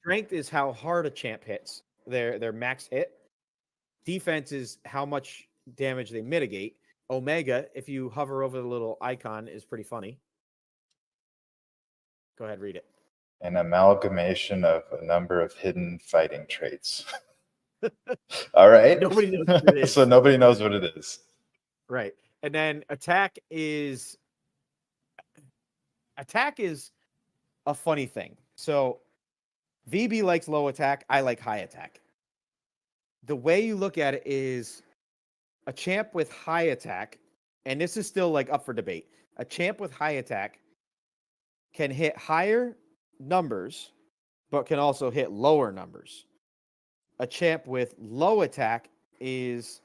strength is how hard a champ hits, their max hit. Defense is how much damage they mitigate. Omega, if you hover over the little icon, is pretty funny. Go ahead, read it. An amalgamation of a number of hidden fighting traits. All right. Nobody knows what it is. So nobody knows what it is. Right. And then attack is a funny thing. So VB likes low attack. I like high attack. The way you look at it is a champ with high attack, and this is still like up for debate. A champ with high attack can hit higher numbers, but can also hit lower numbers. A champ with low attack is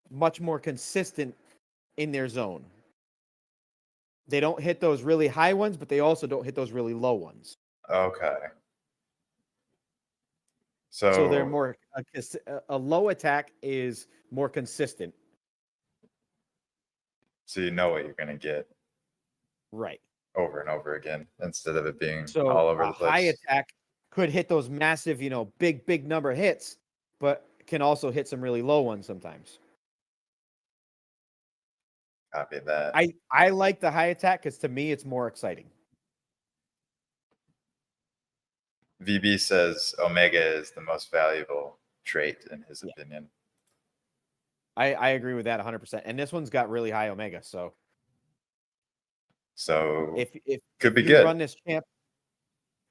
much more consistent in their zone. They don't hit those really high ones, but they also don't hit those really low ones. Okay. So they're more a low attack is more consistent. So you know what you're going to get. Right. Over and over again instead of it being so all over the place. High attack could hit those massive, big number hits, but can also hit some really low ones sometimes. Copy that. I like the high attack because to me it's more exciting. VB says Omega is the most valuable trait in his opinion. I agree with that 100%. And this one's got really high Omega, so if could be you good. Run this champ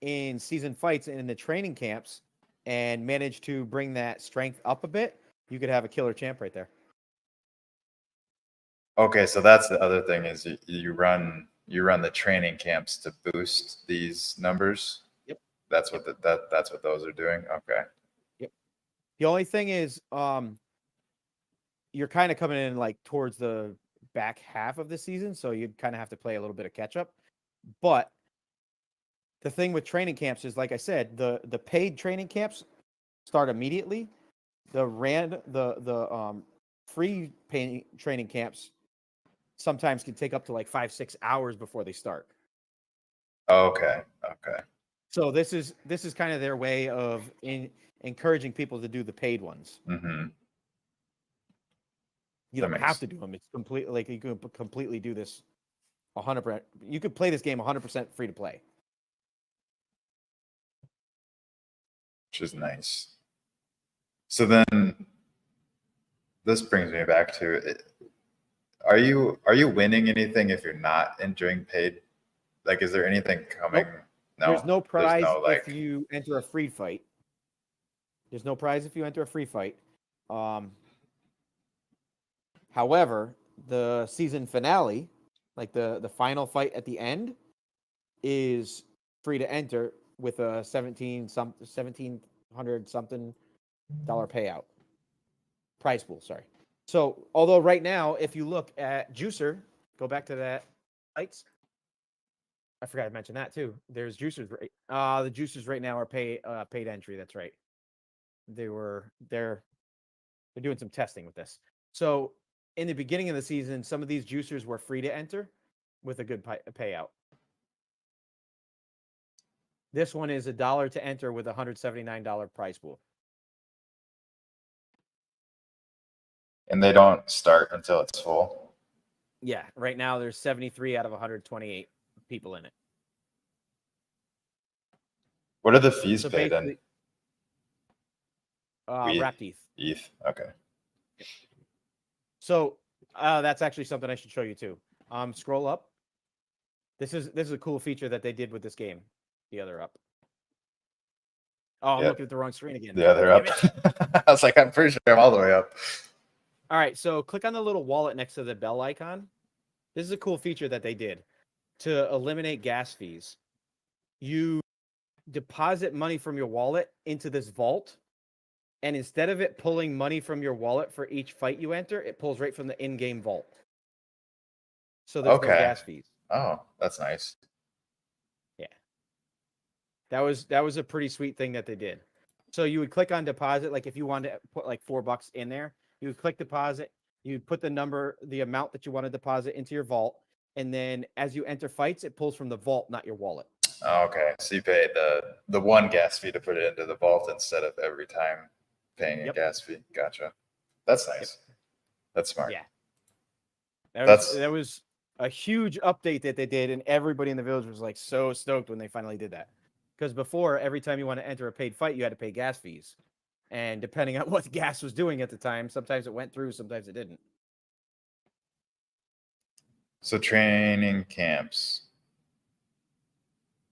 in season fights and in the training camps and manage to bring that strength up a bit, you could have a killer champ right there. Okay, so that's the other thing is you run the training camps to boost these numbers. Yep. That's what that's what those are doing. Okay. Yep. The only thing is, you're kind of coming in like towards the back half of the season, so you'd kind of have to play a little bit of catch up. But the thing with training camps is, like I said, the paid training camps start immediately. The free training camps sometimes can take up to like 5-6 hours before they start. Okay. Okay. So this is kind of their way of encouraging people to do the paid ones. Mm-hmm. You don't have to do them. It's completely like you can completely do this 100%. You could play this game 100% free to play. Which is nice. So then this brings me back to it. Are you winning anything if you're not entering paid? Like, is there anything coming? Nope. No. There's no prize like if you enter a free fight. There's no prize if you enter a free fight. However, the season finale, like the final fight at the end, is free to enter with a $1,700 something payout. Prize pool, sorry. So, although right now, if you look at Juicer, go back to that fights. I forgot to mention that too. There's Juicers. The Juicers right now are paid entry. That's right. They're doing some testing with this. So in the beginning of the season, some of these Juicers were free to enter with a good payout. This one is $1 to enter with a $179 prize pool. And they don't start until it's full. Yeah, right now there's 73 out of 128 people in it. What are the fees paid in? Wrapped ETH. ETH. Okay. So that's actually something I should show you too. Scroll up. This is a cool feature that they did with this game. The other up. Oh, I'm looking at the wrong screen again. The other up. I was like, I'm pretty sure I'm all the way up. All right, so click on the little wallet next to the bell icon. This is a cool feature that they did to eliminate gas fees. You deposit money from your wallet into this vault, and instead of it pulling money from your wallet for each fight you enter, it pulls right from the in-game vault. So there's no gas fees. Oh, that's nice. Yeah. That was a pretty sweet thing that they did. So you would click on deposit, like if you wanted to put like $4 in there, you would click deposit, you put the amount that you want to deposit into your vault, and then as you enter fights, it pulls from the vault, not your wallet. Oh, okay. So you paid the one gas fee to put it into the vault instead of every time paying a gas fee. Gotcha. That's nice. Yep. That's smart. Yeah. That was a huge update that they did, and everybody in the village was like so stoked when they finally did that. Because before, every time you want to enter a paid fight, you had to pay gas fees. And depending on what gas was doing at the time, sometimes it went through, sometimes it didn't. So training camps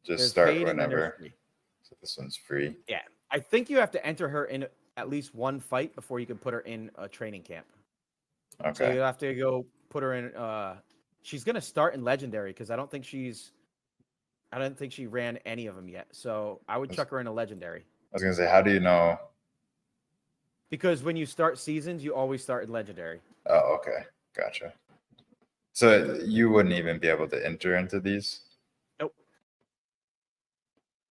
just start whenever. So this one's free. Yeah. I think you have to enter her in at least one fight before you can put her in a training camp. Okay. So you have to go put her in. She's going to start in Legendary because I don't think she ran any of them yet. So I would chuck her in a Legendary. I was going to say, how do you know? Because when you start seasons, you always start in Legendary. Oh, okay. Gotcha. So you wouldn't even be able to enter into these? Nope.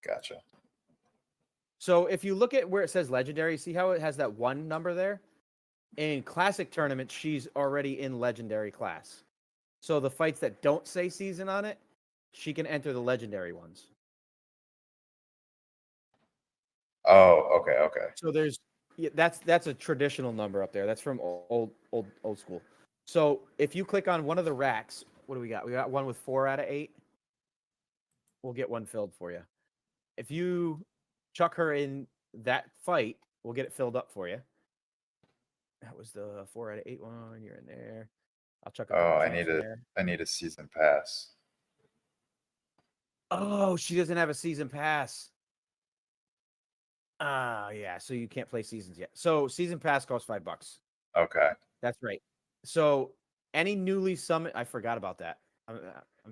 Gotcha. So if you look at where it says Legendary, see how it has that 1 number there? In Classic tournaments, she's already in Legendary class. So the fights that don't say season on it, she can enter the Legendary ones. Oh, okay. So that's a traditional number up there. That's from old school. So if you click on one of the racks, what do we got? We got one with 4 out of 8. We'll get one filled for you. If you chuck her in that fight, we'll get it filled up for you. That was the 4 out of 8 one. You're in there. I'll chuck it. Oh, I need a season pass. Oh, she doesn't have a season pass. Yeah, so you can't play seasons yet. So season pass costs $5. Okay. That's right. So any newly summoned. I forgot about that. I'm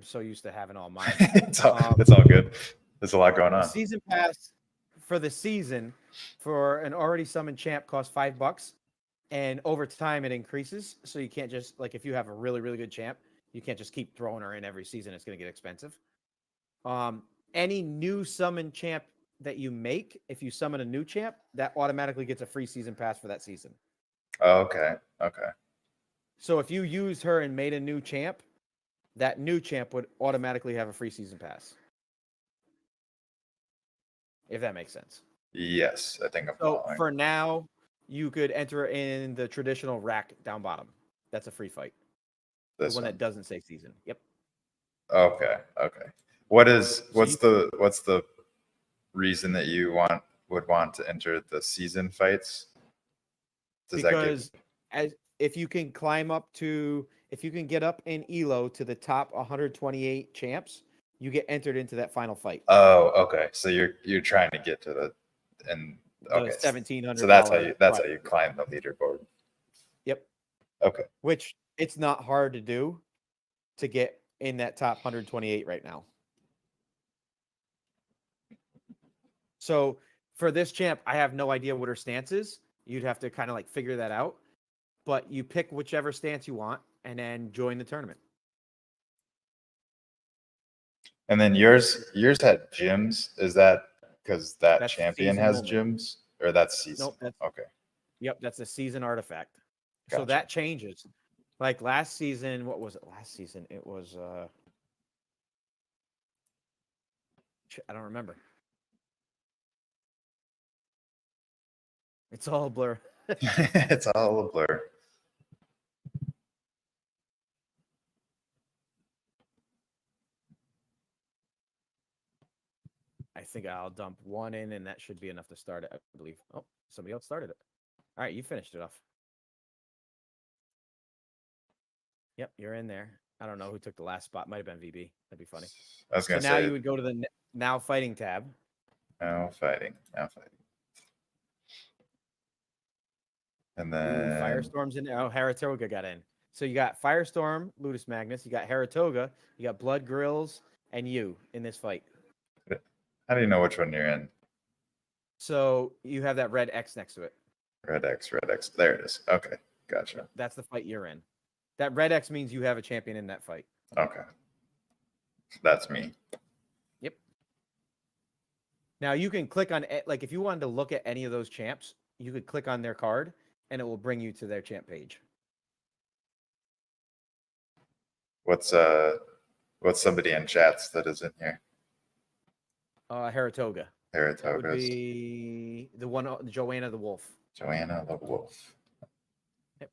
so used to having all mine. It's all good. There's a lot going The on. season pass for the season for an already summoned champ costs $5, and over time it increases. So you can't just like if you have a really really good champ, you can't just keep throwing her in every season. It's going to get expensive. Any new summon champ that you make, if you summon a new champ, that automatically gets a free season pass for that season. Oh, okay. Okay. So if you used her and made a new champ, that new champ would automatically have a free season pass. If that makes sense. Yes, I think I'm So following. for now, you could enter in the traditional rack down bottom. That's a free fight. This The one one. that doesn't say season. Yep. Okay. Okay. What's the reason that you would want to enter the season fights? Does that give Because as if you can climb up to if you can get up in Elo to the top 128 champs, you get entered into that final fight. Oh, okay. So you're trying to get to the and The okay. $1,700. So that's how you climb the leaderboard. Yep. Okay. Which it's not hard to do to get in that top 128 right now. So for this champ, I have no idea what her stance is. You'd have to kind of like figure that out. But you pick whichever stance you want and then join the tournament. And then yours had gyms. Is that because that That's champion season has only. gyms, or that's season? Nope, that's Okay. Yep, that's a season artifact. So Gotcha. that changes. Like last season, what was it? Last season it was I don't remember. It's all a blur. It's all a blur. I think I'll dump one in and that should be enough to start it, I believe. Oh, somebody else started it. All right, you finished it off. Yep, you're in there. I don't know who took the last spot. Might have been VB. That'd be funny. I was So gonna now say you would go to the now fighting tab. now fighting. And Ooh, then Firestorm's in there. Oh, Haratoga got in. So you got Firestorm, Ludus Magnus, you got Haratoga, you got Blood Grills, and you in this fight. how do you know which one you're in? So you have that red X next to it. Red X. There it is. Okay, gotcha. That's the fight you're in. That red X means you have a champion in that fight. Okay, that's me. Yep. Now you can click on like if you wanted to look at any of those champs, you could click on their card and it will bring you to their champ page. What's somebody in chats that is in here? Haratoga. That would Haratoga's. be the one, Joanna the Wolf. Joanna the Wolf. Yep.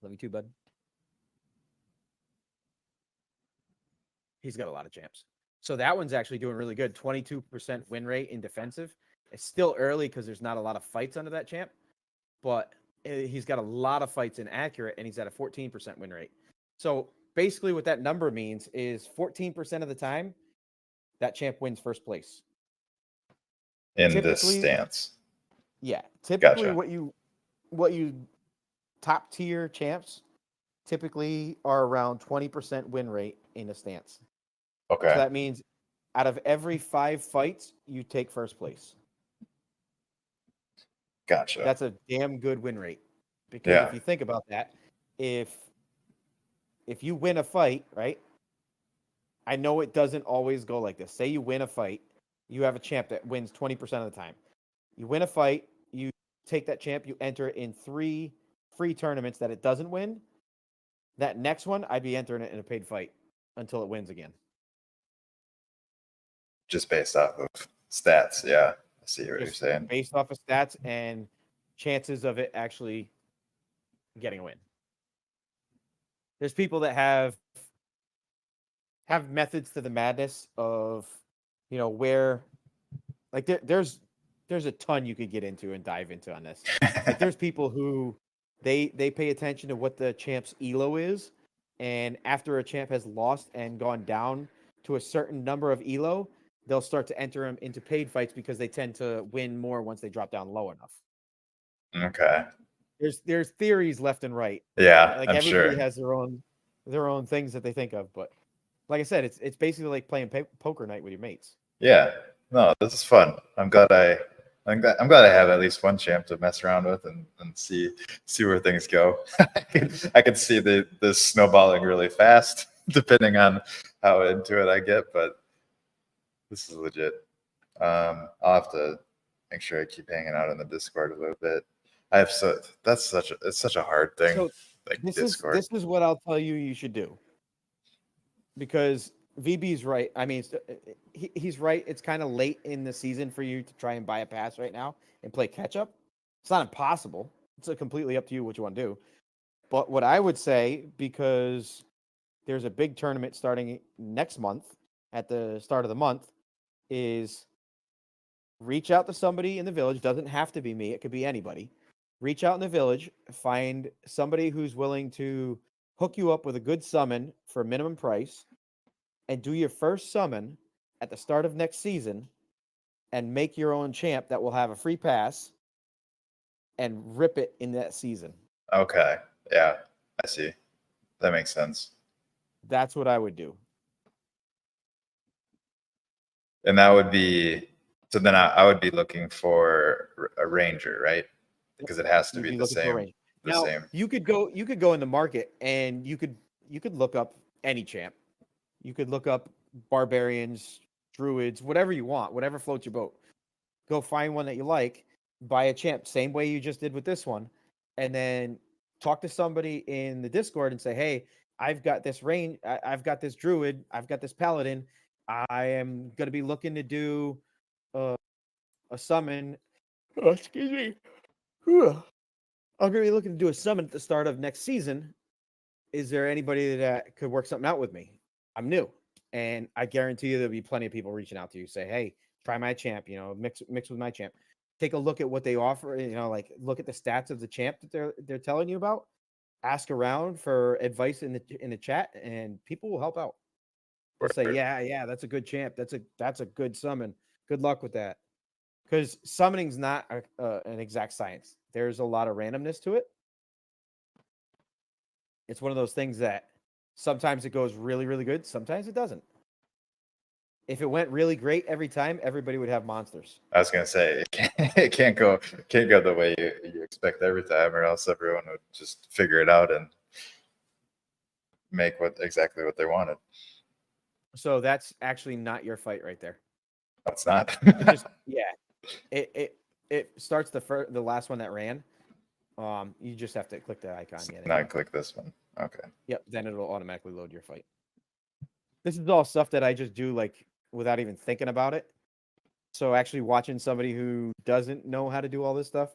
Love you too, bud. He's got a lot of champs. So that one's actually doing really good. 22% win rate in defensive. It's still early because there's not a lot of fights under that champ, but he's got a lot of fights in accurate and he's at a 14% win rate. So basically what that number means is 14% of the time that champ wins first place. In this stance. Yeah. Typically Gotcha. what you top tier champs typically are around 20% win rate in a stance. Okay. So that means out of every 5 fights, you take first place. Gotcha. That's a damn good win rate. Because if you think about that, if you win a fight, right? I know it doesn't always go like this. Say you win a fight, you have a champ that wins 20% of the time. You win a fight, you take that champ, you enter in 3 free tournaments that it doesn't win. That next one, I'd be entering it in a paid fight until it wins again. Just based off of stats. Yeah. I see what you're saying. Based off of stats and chances of it actually getting a win. There's people that have methods to the madness of, where like there's a ton you could get into and dive into on this. Like there's people who they pay attention to what the champ's elo is, and after a champ has lost and gone down to a certain number of elo, they'll start to enter them into paid fights because they tend to win more once they drop down low enough. Okay. there's theories left and right. Yeah, Like I'm everybody sure. has their own things that they think of, but like I said, it's basically like playing poker night with your mates. Yeah. No, this is fun. I'm glad I have at least one champ to mess around with and see where things go. I can see the snowballing really fast depending on how into it I get, but this is legit. I'll have to make sure I keep hanging out in the Discord a little bit. I have so that's such a it's such a hard thing, So like this Discord. is what I'll tell you should do, because VB's right. I mean, he's right. It's kind of late in the season for you to try and buy a pass right now and play catch up. It's not impossible. It's completely up to you what you want to do. But what I would say, because there's a big tournament starting next month at the start of the month, is reach out to somebody in the village. Doesn't have to be me. It could be anybody. Reach out in the village, find somebody who's willing to hook you up with a good summon for a minimum price, and do your first summon at the start of next season, and make your own champ that will have a free pass and rip it in that season. Okay. Yeah, I see. That makes sense. That's what I would do. And that would be so then I would be looking for a ranger, right? Because it has to You'd be be looking for a range. the Now same. you could go in the market and you could look up any champ. You could look up barbarians, druids, whatever you want, whatever floats your boat. Go find one that you like, buy a champ, same way you just did with this one, and then talk to somebody in the Discord and say, "Hey, I've got this range. I've got this druid. I've got this paladin. I am going to be looking to do uh, a summon. Oh, excuse me. Whew. I'm going to be looking to do a summon at the start of next season. Is there anybody that could work something out with me? I'm new." And I guarantee you there'll be plenty of people reaching out to you, say, "Hey, try my champ, mix with my champ. Take a look at what they offer, like look at the stats of the champ that they're telling you about. Ask around for advice in the chat, and people will help out. They'll say, "Yeah, that's a good champ. That's a good summon. Good luck with that." Because summoning's not an exact science. There's a lot of randomness to it. It's one of those things that sometimes it goes really, really good. Sometimes it doesn't. If it went really great every time, everybody would have monsters. I was gonna say it can't go the way you expect every time, or else everyone would just figure it out and make exactly what they wanted. So that's actually not your fight right there. That's not. It just it starts the last one that ran. You just have to click the icon. Not click this one. Okay. Yep. Then it'll automatically load your fight. This is all stuff that I just do like without even thinking about it. So actually watching somebody who doesn't know how to do all this stuff,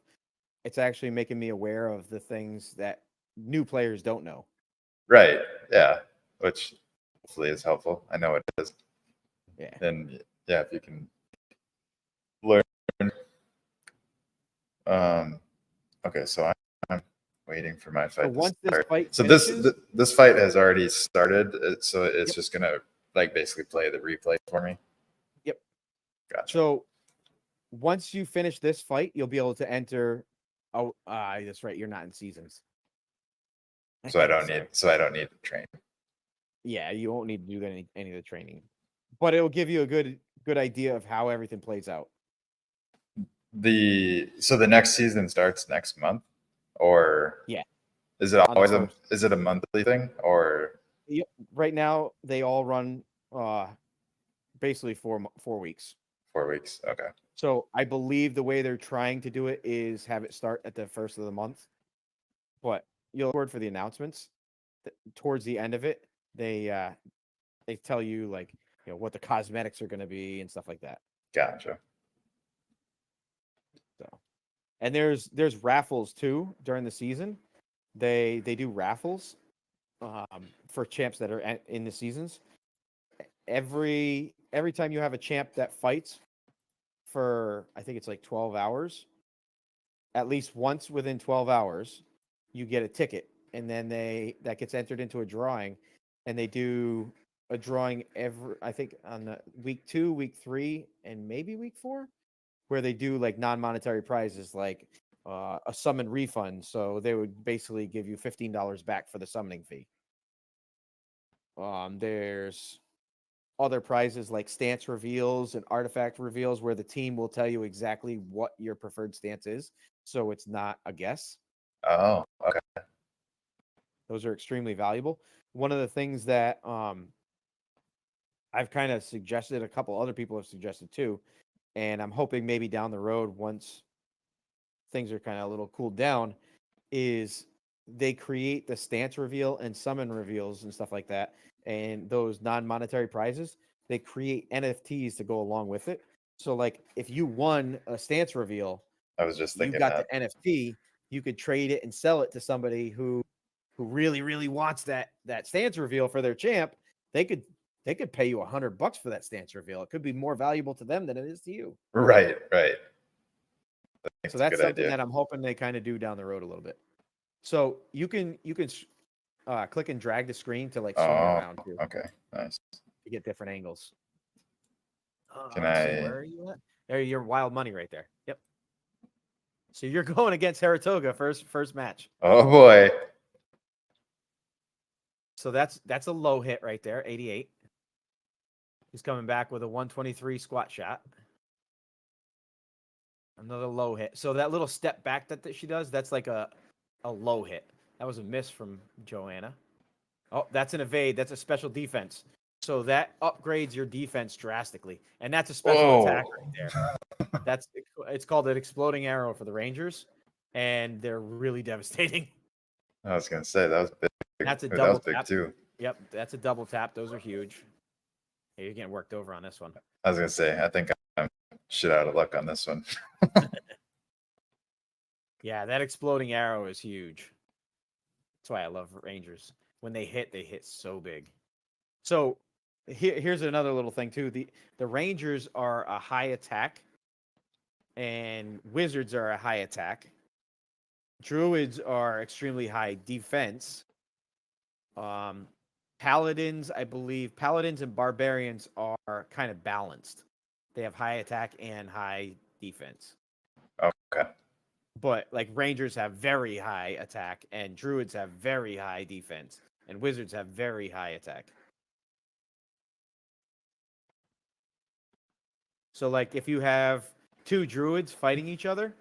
it's actually making me aware of the things that new players don't know. Right. Yeah. Which hopefully is helpful. I know it is. Yeah. And yeah, if you can learn. Okay, so I'm waiting for my fight. So once this fight so finishes, this fight has already started. So it's Yep. just gonna like basically play the replay for me. Yep. Gotcha. So once you finish this fight, you'll be able to enter. Oh, that's right. You're not in seasons. So I don't need to train. Yeah, you won't need to do any of the training, but it'll give you a good idea of how everything plays out. So the next season starts next month, or Yeah. is it On the always first. is it a monthly thing, or Yep. Right now, they all run basically 4 weeks. 4 weeks? Okay. So I believe the way they're trying to do it is have it start at the first of the month, but you'll look forward for the announcements. Towards the end of it, they tell you like what the cosmetics are going to be and stuff like that. Gotcha. So, and there's raffles too during the season. They do raffles for champs that are in the seasons. Every time you have a champ that fights for, I think it's like 12 hours, at least once within 12 hours, you get a ticket, and then that gets entered into a drawing, and they do a drawing I think on the week 2, week 3, and maybe week 4, where they do like non-monetary prizes like a summon refund. So they would basically give you $15 back for the summoning fee. There's other prizes like stance reveals and artifact reveals where the team will tell you exactly what your preferred stance is. So it's not a guess. Oh, okay. Those are extremely valuable. One of the things that I've kind of suggested, a couple other people have suggested too, and I'm hoping maybe down the road, once things are kind of a little cooled down, is they create the stance reveal and summon reveals and stuff like that. And those non-monetary prizes, they create NFTs to go along with it. So like if you won a stance reveal, I was just you thinking got that. the NFT, you could trade it and sell it to somebody who really wants that stance reveal for their champ. They could pay you $100 for that stance reveal. It could be more valuable to them than it is to you. Right. So That's a that's good something idea. that I'm hoping they kind of do down the road a little bit. So you can click and drag the screen to like swing it Oh, around too okay. Nice. to get different angles. Can Let's see, I? where are you at? There, your wild money right there. Yep. So you're going against Saratoga first match. Oh boy. So that's a low hit right there, 88. He's coming back with a 123 squat shot. Another low hit. So that little step back that she does, that's like a low hit. That was a miss from Joanna. Oh, that's an evade. That's a special defense. So that upgrades your defense drastically. And that's a special attack right there. It's called an exploding arrow for the Rangers. And they're really devastating. I was gonna say that was big. That's a That double was big tap. too. Yep, that's a double tap. Those are huge. Hey, you're getting worked over on this one. I was gonna say I think I'm shit out of luck on this one. Yeah, that exploding arrow is huge. That's why I love Rangers. When they hit so big. So here's another little thing too. The Rangers are a high attack, and Wizards are a high attack. Druids are extremely high defense. Paladins, I believe, Paladins and Barbarians are kind of balanced. They have high attack and high defense. Okay. But like Rangers have very high attack, and Druids have very high defense, and Wizards have very high attack. So like if you have two Druids fighting each other,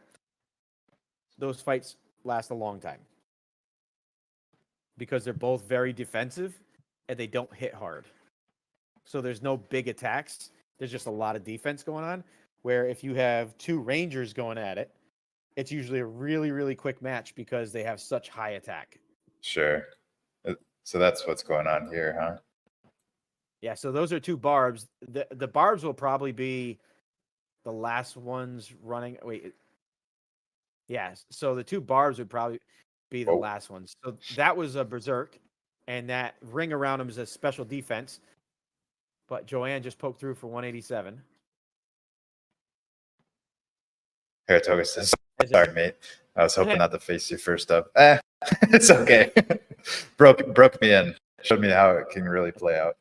those fights last a long time. Because they're both very defensive and they don't hit hard. So there's no big attacks. There's just a lot of defense going on. Where if you have two Rangers going at it, it's usually a really quick match because they have such high attack. Sure. So that's what's going on here, huh? Yeah, so those are two barbs. The barbs will probably be the last ones running. Wait. Yeah, so the two barbs would probably be the last ones. So that was a berserk, and that ring around him is a special defense. But Joanne just poked through for 187. Saratoga says, "Sorry, mate. I was hoping not to face you first up. It's okay. broke me in. Showed me how it can really play out."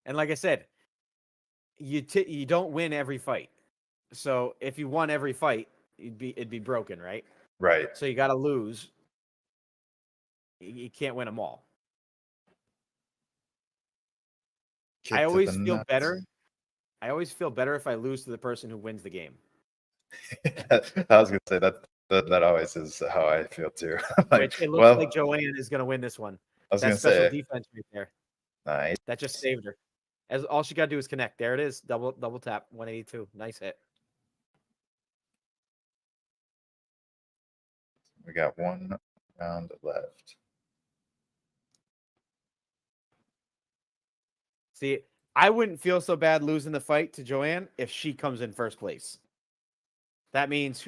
And like I said, you don't win every fight. So if you won every fight, it'd be broken, right? Right. So you got to lose. You can't win them all. I always feel better. I always feel better if I lose to the person who wins the game. I was gonna say that always is how I feel too. Which it looks like Joanne is gonna win this one. I was that gonna special say defense right there. Nice. That just saved her. As all she got to do is connect. There it is. Double tap. 182. Nice hit. We got one round left. See, I wouldn't feel so bad losing the fight to Joanne if she comes in first place. That means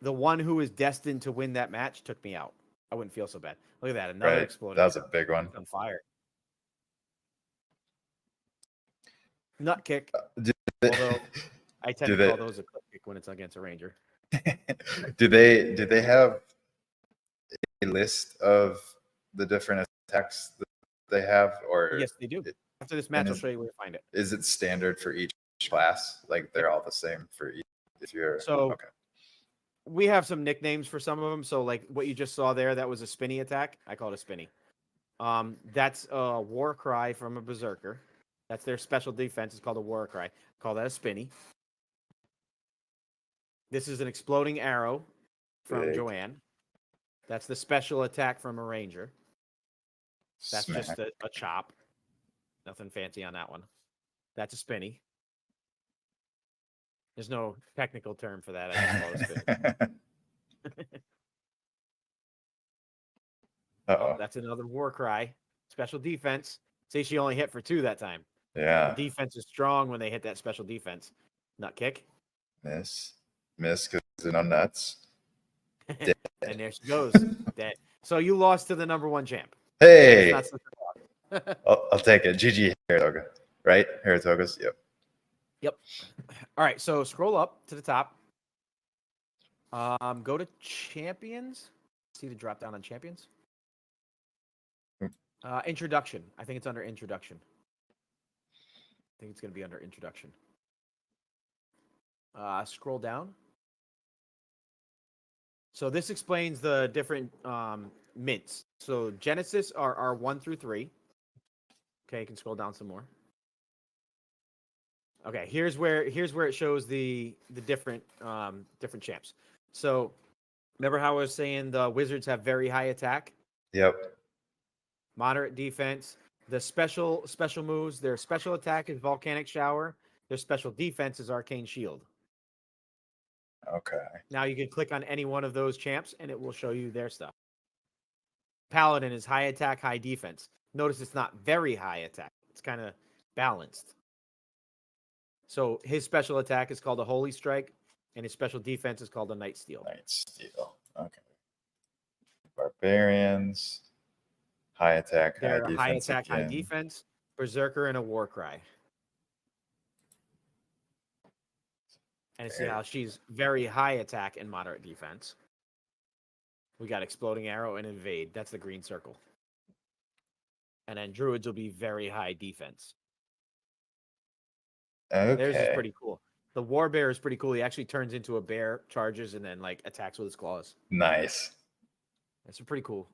the one who is destined to win that match took me out. I wouldn't feel so bad. Look at that. Another exploding. That was a big one. On fire. Nut kick. Although I tend to call those a clip kick when it's against a Ranger. Do they have a list of the different attacks that they have, or yes, they do. After this match, I'll show you where to find it. Is it standard for each class? Like they're all the same for each? if you're So okay. we have some nicknames for some of them. So like what you just saw there, that was a spinny attack. I call it a spinny. That's a war cry from a berserker. That's their special defense. It's called a war cry. Call that a spinny. This is an exploding arrow from Big Joanne. That's the special attack from a ranger. That's smack. just a chop. Nothing fancy on that one. That's a spinny. There's no technical term for that. I just call it a spinny. Oh, Uh-oh. that's another war cry. Special defense. See, she only hit for 2 that time. Yeah. The defense is strong when they hit that special defense. Nut kick. Miss because they're no nuts. And there she goes. Dead. So you lost to the #1 champ. Hey, It's not such a I'll take it. GG Haratoga, right? Haratogas. Yep. Yep. All right. So scroll up to the top. Go to champions. See the drop down on champions. Introduction. I think it's under introduction. I think it's going to be under introduction. Scroll down. So this explains the different mints. So Genesis are 1 through 3. Okay, you can scroll down some more. Okay, here's where it shows the different different champs. So remember how I was saying the wizards have very high attack, Yep. moderate defense. The special moves, their special attack is volcanic shower. Their special defense is arcane shield. Okay. Now you can click on any one of those champs and it will show you their stuff. Paladin is high attack, high defense. Notice it's not very high attack. It's kind of balanced. So his special attack is called a Holy Strike, and his special defense is called a Night Steal. Night Steal. Okay. Barbarians. High attack, They're high defense. high attack, again. high defense, Berserker, and a War Cry. And you see how she's very high attack and moderate defense. We got Exploding Arrow and Invade. That's the green circle. And then Druids will be very high defense. Okay. Theirs is pretty cool. The War Bear is pretty cool. He actually turns into a bear, charges, and then like attacks with his claws. Nice. That's pretty cool.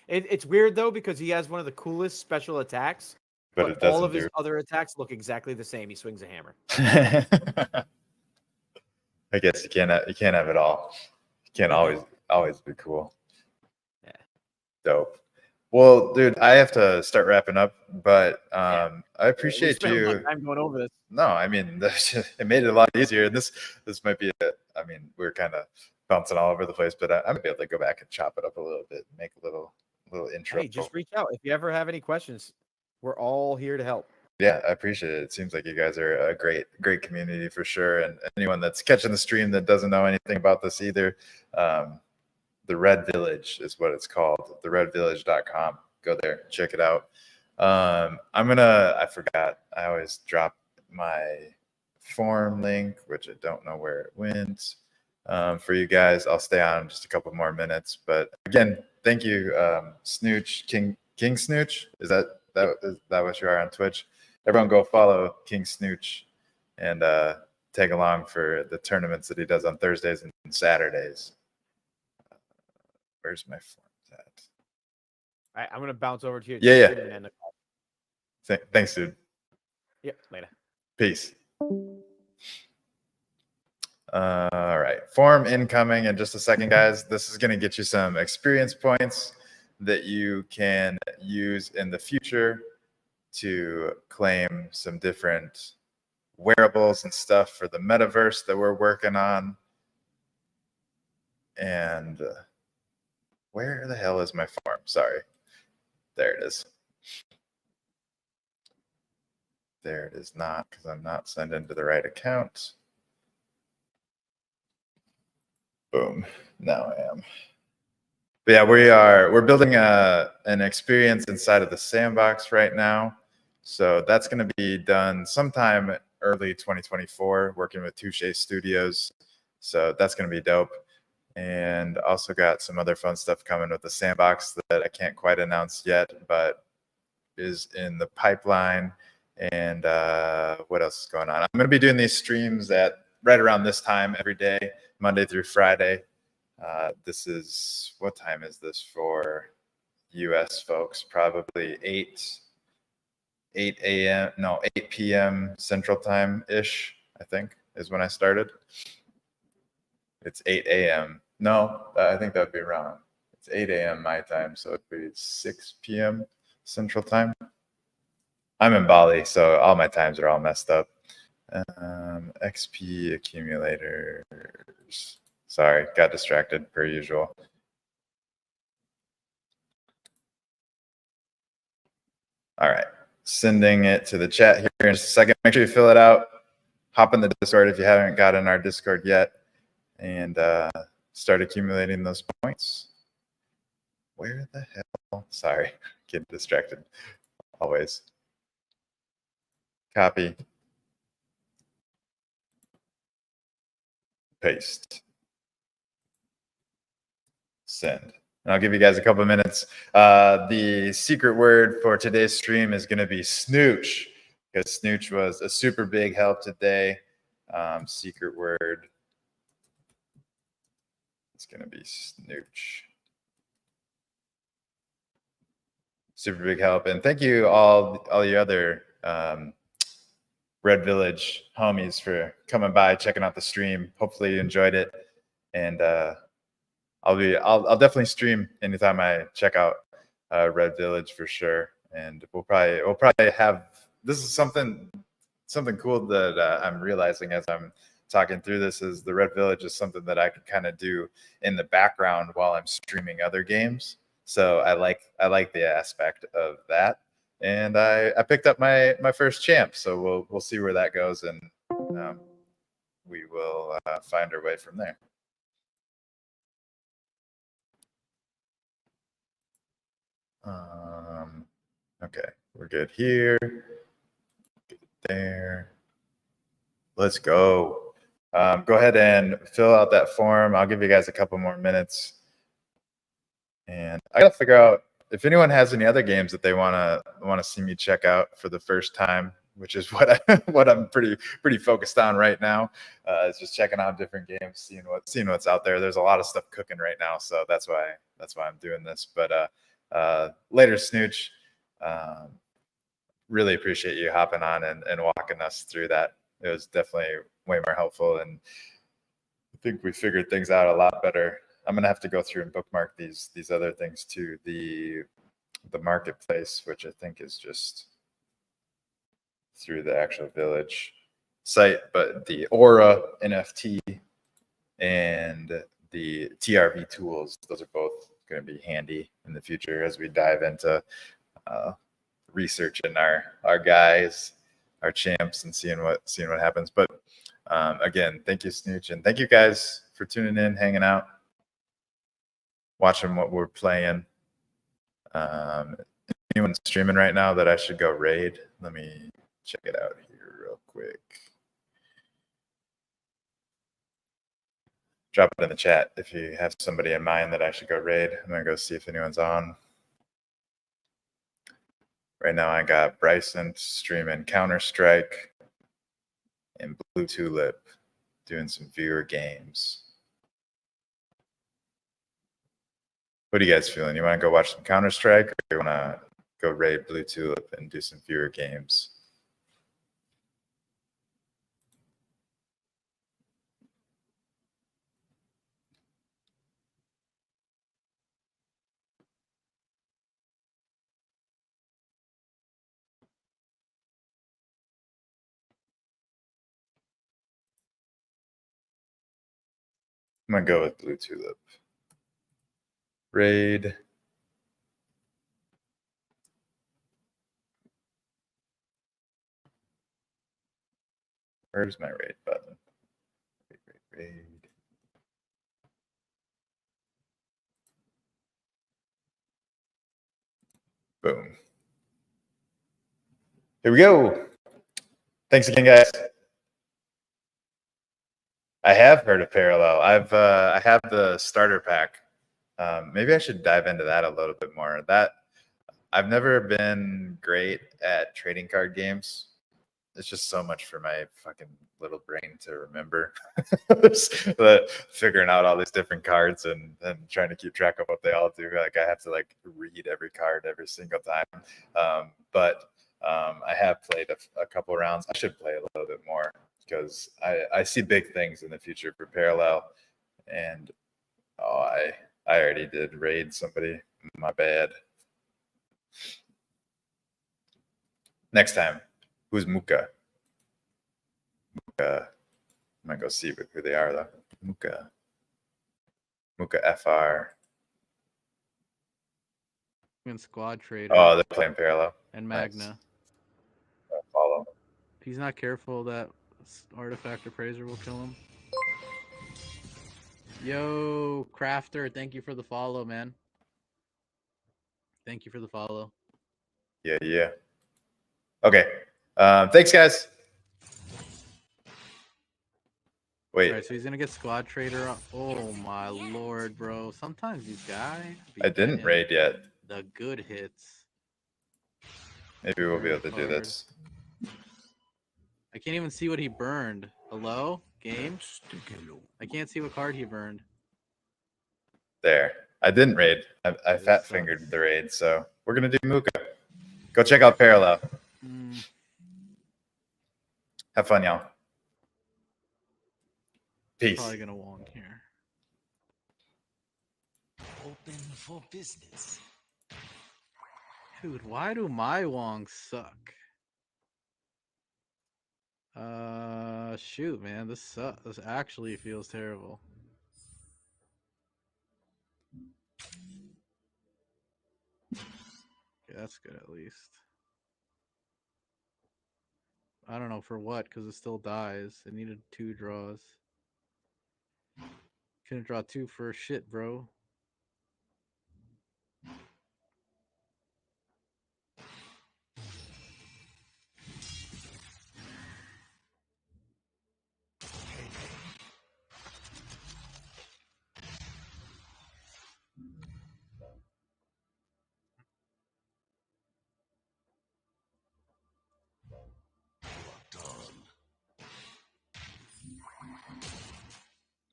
It's weird though because he has one of the coolest special attacks, But it doesn't all of his other attacks look exactly the same. He swings a hammer. I guess you can't have it all. You can't always be cool. Yeah. Dope. Well, dude, I have to start wrapping up, but I appreciate you. A lot of time going over this. No, I mean, it made it a lot easier. And this might be I mean, we're kind of bouncing all over the place, but I might be able to go back and chop it up a little bit, and make a little intro. Hey, just reach out if you ever have any questions. We're all here to help. Yeah, I appreciate it. It seems like you guys are a great community for sure. And anyone that's catching the stream that doesn't know anything about this either, the Red Village is what it's called. TheRedVillage.com. Go there, check it out. I forgot. I always drop my form link, which I don't know where it went. For you guys, I'll stay on just a couple more minutes. But again, thank you, Snooch, King Snooch. Is that what you are on Twitch? Everyone go follow King Snooch and tag along for the tournaments that he does on Thursdays and Saturdays. Where's my forms at? All right, I'm gonna bounce over to you. Yeah. And end the call. Thanks, dude. Yep, later. Peace. All right, form incoming in just a second, guys. This is going to get you some experience points that you can use in the future to claim some different wearables and stuff for the metaverse that we're working on. And where the hell is my form? Sorry. There it is. There it is not, because I'm not signed into the right account. Boom. Now I am. But yeah, we're building an experience inside of the sandbox right now. So that's going to be done sometime early 2024, working with Touche Studios. So that's going to be dope. And also got some other fun stuff coming with the sandbox that I can't quite announce yet, but is in the pipeline. And what else is going on? I'm going to be doing these streams at right around this time every day, Monday through Friday. This is, what time is this for US folks? Probably 8 a.m. No, 8 p.m. Central Time ish, I think, is when I started. It's 8 a.m. No, I think that'd be wrong. It's 8 a.m. my time, so it'd be 6 p.m. Central Time. I'm in Bali, so all my times are all messed up. XP accumulators. Sorry, got distracted per usual. All right, sending it to the chat here in just a second. Make sure you fill it out. Hop in the Discord if you haven't got in our Discord yet, and start accumulating those points. Where the hell? Sorry, get distracted always. Copy. Paste. Send. And I'll give you guys a couple of minutes. The secret word for today's stream is going to be snooch, because snooch was a super big help today. Secret word is going to be snooch. Super big help. And thank you all you other Red Village homies for coming by, checking out the stream. Hopefully you enjoyed it. And I'll definitely stream anytime I check out Red Village for sure. And we'll probably have, this is something cool that I'm realizing as I'm talking through this, is the Red Village is something that I can kind of do in the background while I'm streaming other games. So I like the aspect of that. And I picked up my first champ, so we'll see where that goes, and we will find our way from there. Okay, we're good here. Good there. Let's go. Go ahead and fill out that form. I'll give you guys a couple more minutes. And I gotta figure out if anyone has any other games that they wanna see me check out for the first time, which is what I'm pretty focused on right now. Is just checking out different games, seeing what's out there. There's a lot of stuff cooking right now, so that's why I'm doing this. But later, Snooch. Really appreciate you hopping on and walking us through that. It was definitely way more helpful, and I think we figured things out a lot better. I'm gonna have to go through and bookmark these other things too. The marketplace, which I think is just through the actual village site, but the Aura NFT and the TRV tools, those are both going to be handy in the future as we dive into researching our guys, our champs, and seeing what happens. But again, thank you, Snooch, and thank you guys for tuning in, hanging out, watching what we're playing. Anyone streaming right now that I should go raid? Let me check it out here real quick. Drop it in the chat if you have somebody in mind that I should go raid. I'm gonna go see if anyone's on. Right now I got Bryson streaming Counter-Strike and Blue Tulip doing some viewer games. What are you guys feeling? You want to go watch some Counter-Strike, or you want to go raid Blue Tulip and do some viewer games? I'm gonna go with Blue Tulip. Raid. Where's my raid button? Raid. Boom. Here we go. Thanks again, guys. I have heard of Parallel. I have the starter pack. Maybe I should dive into that a little bit more. That I've never been great at trading card games. it's just so much for my fucking little brain to remember. But figuring out all these different cards and trying to keep track of what they all do. Like I have to like read every card every single time. But I have played a couple rounds. I should play a little bit more because I see big things in the future for Parallel. And oh, I already did raid somebody. My bad. Next time, who's Muka? Muka. I might go see who they are though. Muka. Muka FR. And Squad Trader. Oh, they're playing Parallel. And Magna. Nice. Follow. If he's not careful, that Artifact Appraiser will kill him. Yo, Crafter, thank you for the follow, man. Thank you for the follow. Yeah. Okay. Thanks, guys. Wait. All right, so he's gonna get Squad Trader up. Oh my lord, bro. Sometimes these guys. I didn't raid yet. The good hits. Maybe we'll be able to do this. I can't even see what he burned. Hello? Game? I can't see what card he burned. There. I didn't raid. I fat fingered the raid, so we're gonna do Muka. Go check out Parallel. Have fun, y'all. Peace. Probably gonna wong here. Open for business. Dude, why do my wongs suck? Shoot, man, this sucks. This actually feels terrible. Okay, that's good at least. I don't know for what, because it still dies. It needed 2 draws. Couldn't draw 2 for shit, bro.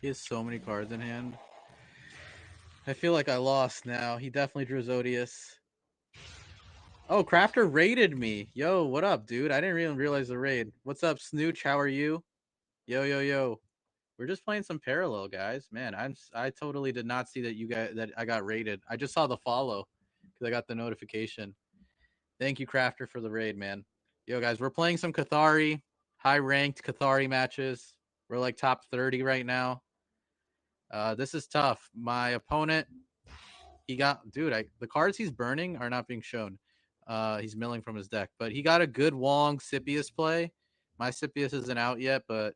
He has so many cards in hand. I feel like I lost now. He definitely drew Zodius. Oh, Crafter raided me. Yo, what up, dude? I didn't even realize the raid. What's up, Snooch? How are you? Yo. We're just playing some Parallel, guys. Man, I totally did not see that I got raided. I just saw the follow because I got the notification. Thank you, Crafter, for the raid, man. Yo, guys, we're playing some Cathari, high-ranked Cathari matches. We're like top 30 right now. This is tough. My opponent, he got, dude, the cards he's burning are not being shown. He's milling from his deck, but he got a good Wong Scipius play. My Scipius isn't out yet, but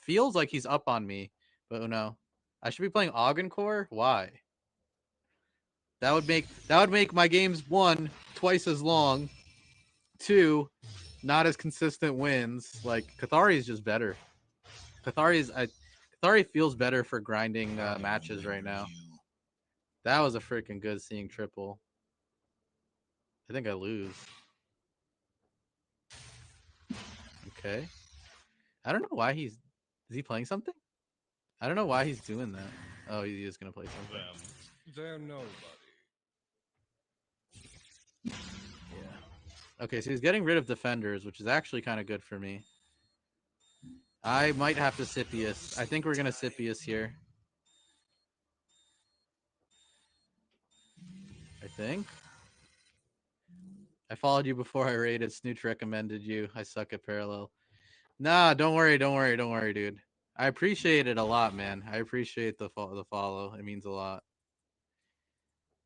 feels like he's up on me. But no, I should be playing Augencore. Why? That would make my games 1 twice as long, 2 not as consistent wins. Like Cathari is just better. Cathari feels better for grinding matches right now. That was a freaking good seeing triple. I think I lose. Okay. I don't know why is he playing something? I don't know why he's doing that. Oh, he is going to play something. They're nobody. Yeah. Okay, so he's getting rid of defenders, which is actually kind of good for me. I might have to Scipius. I think we're going to Scipius here. I think. I followed you before I raided. Snooch recommended you. I suck at Parallel. Nah, don't worry, dude. I appreciate it a lot, man. I appreciate the follow. It means a lot.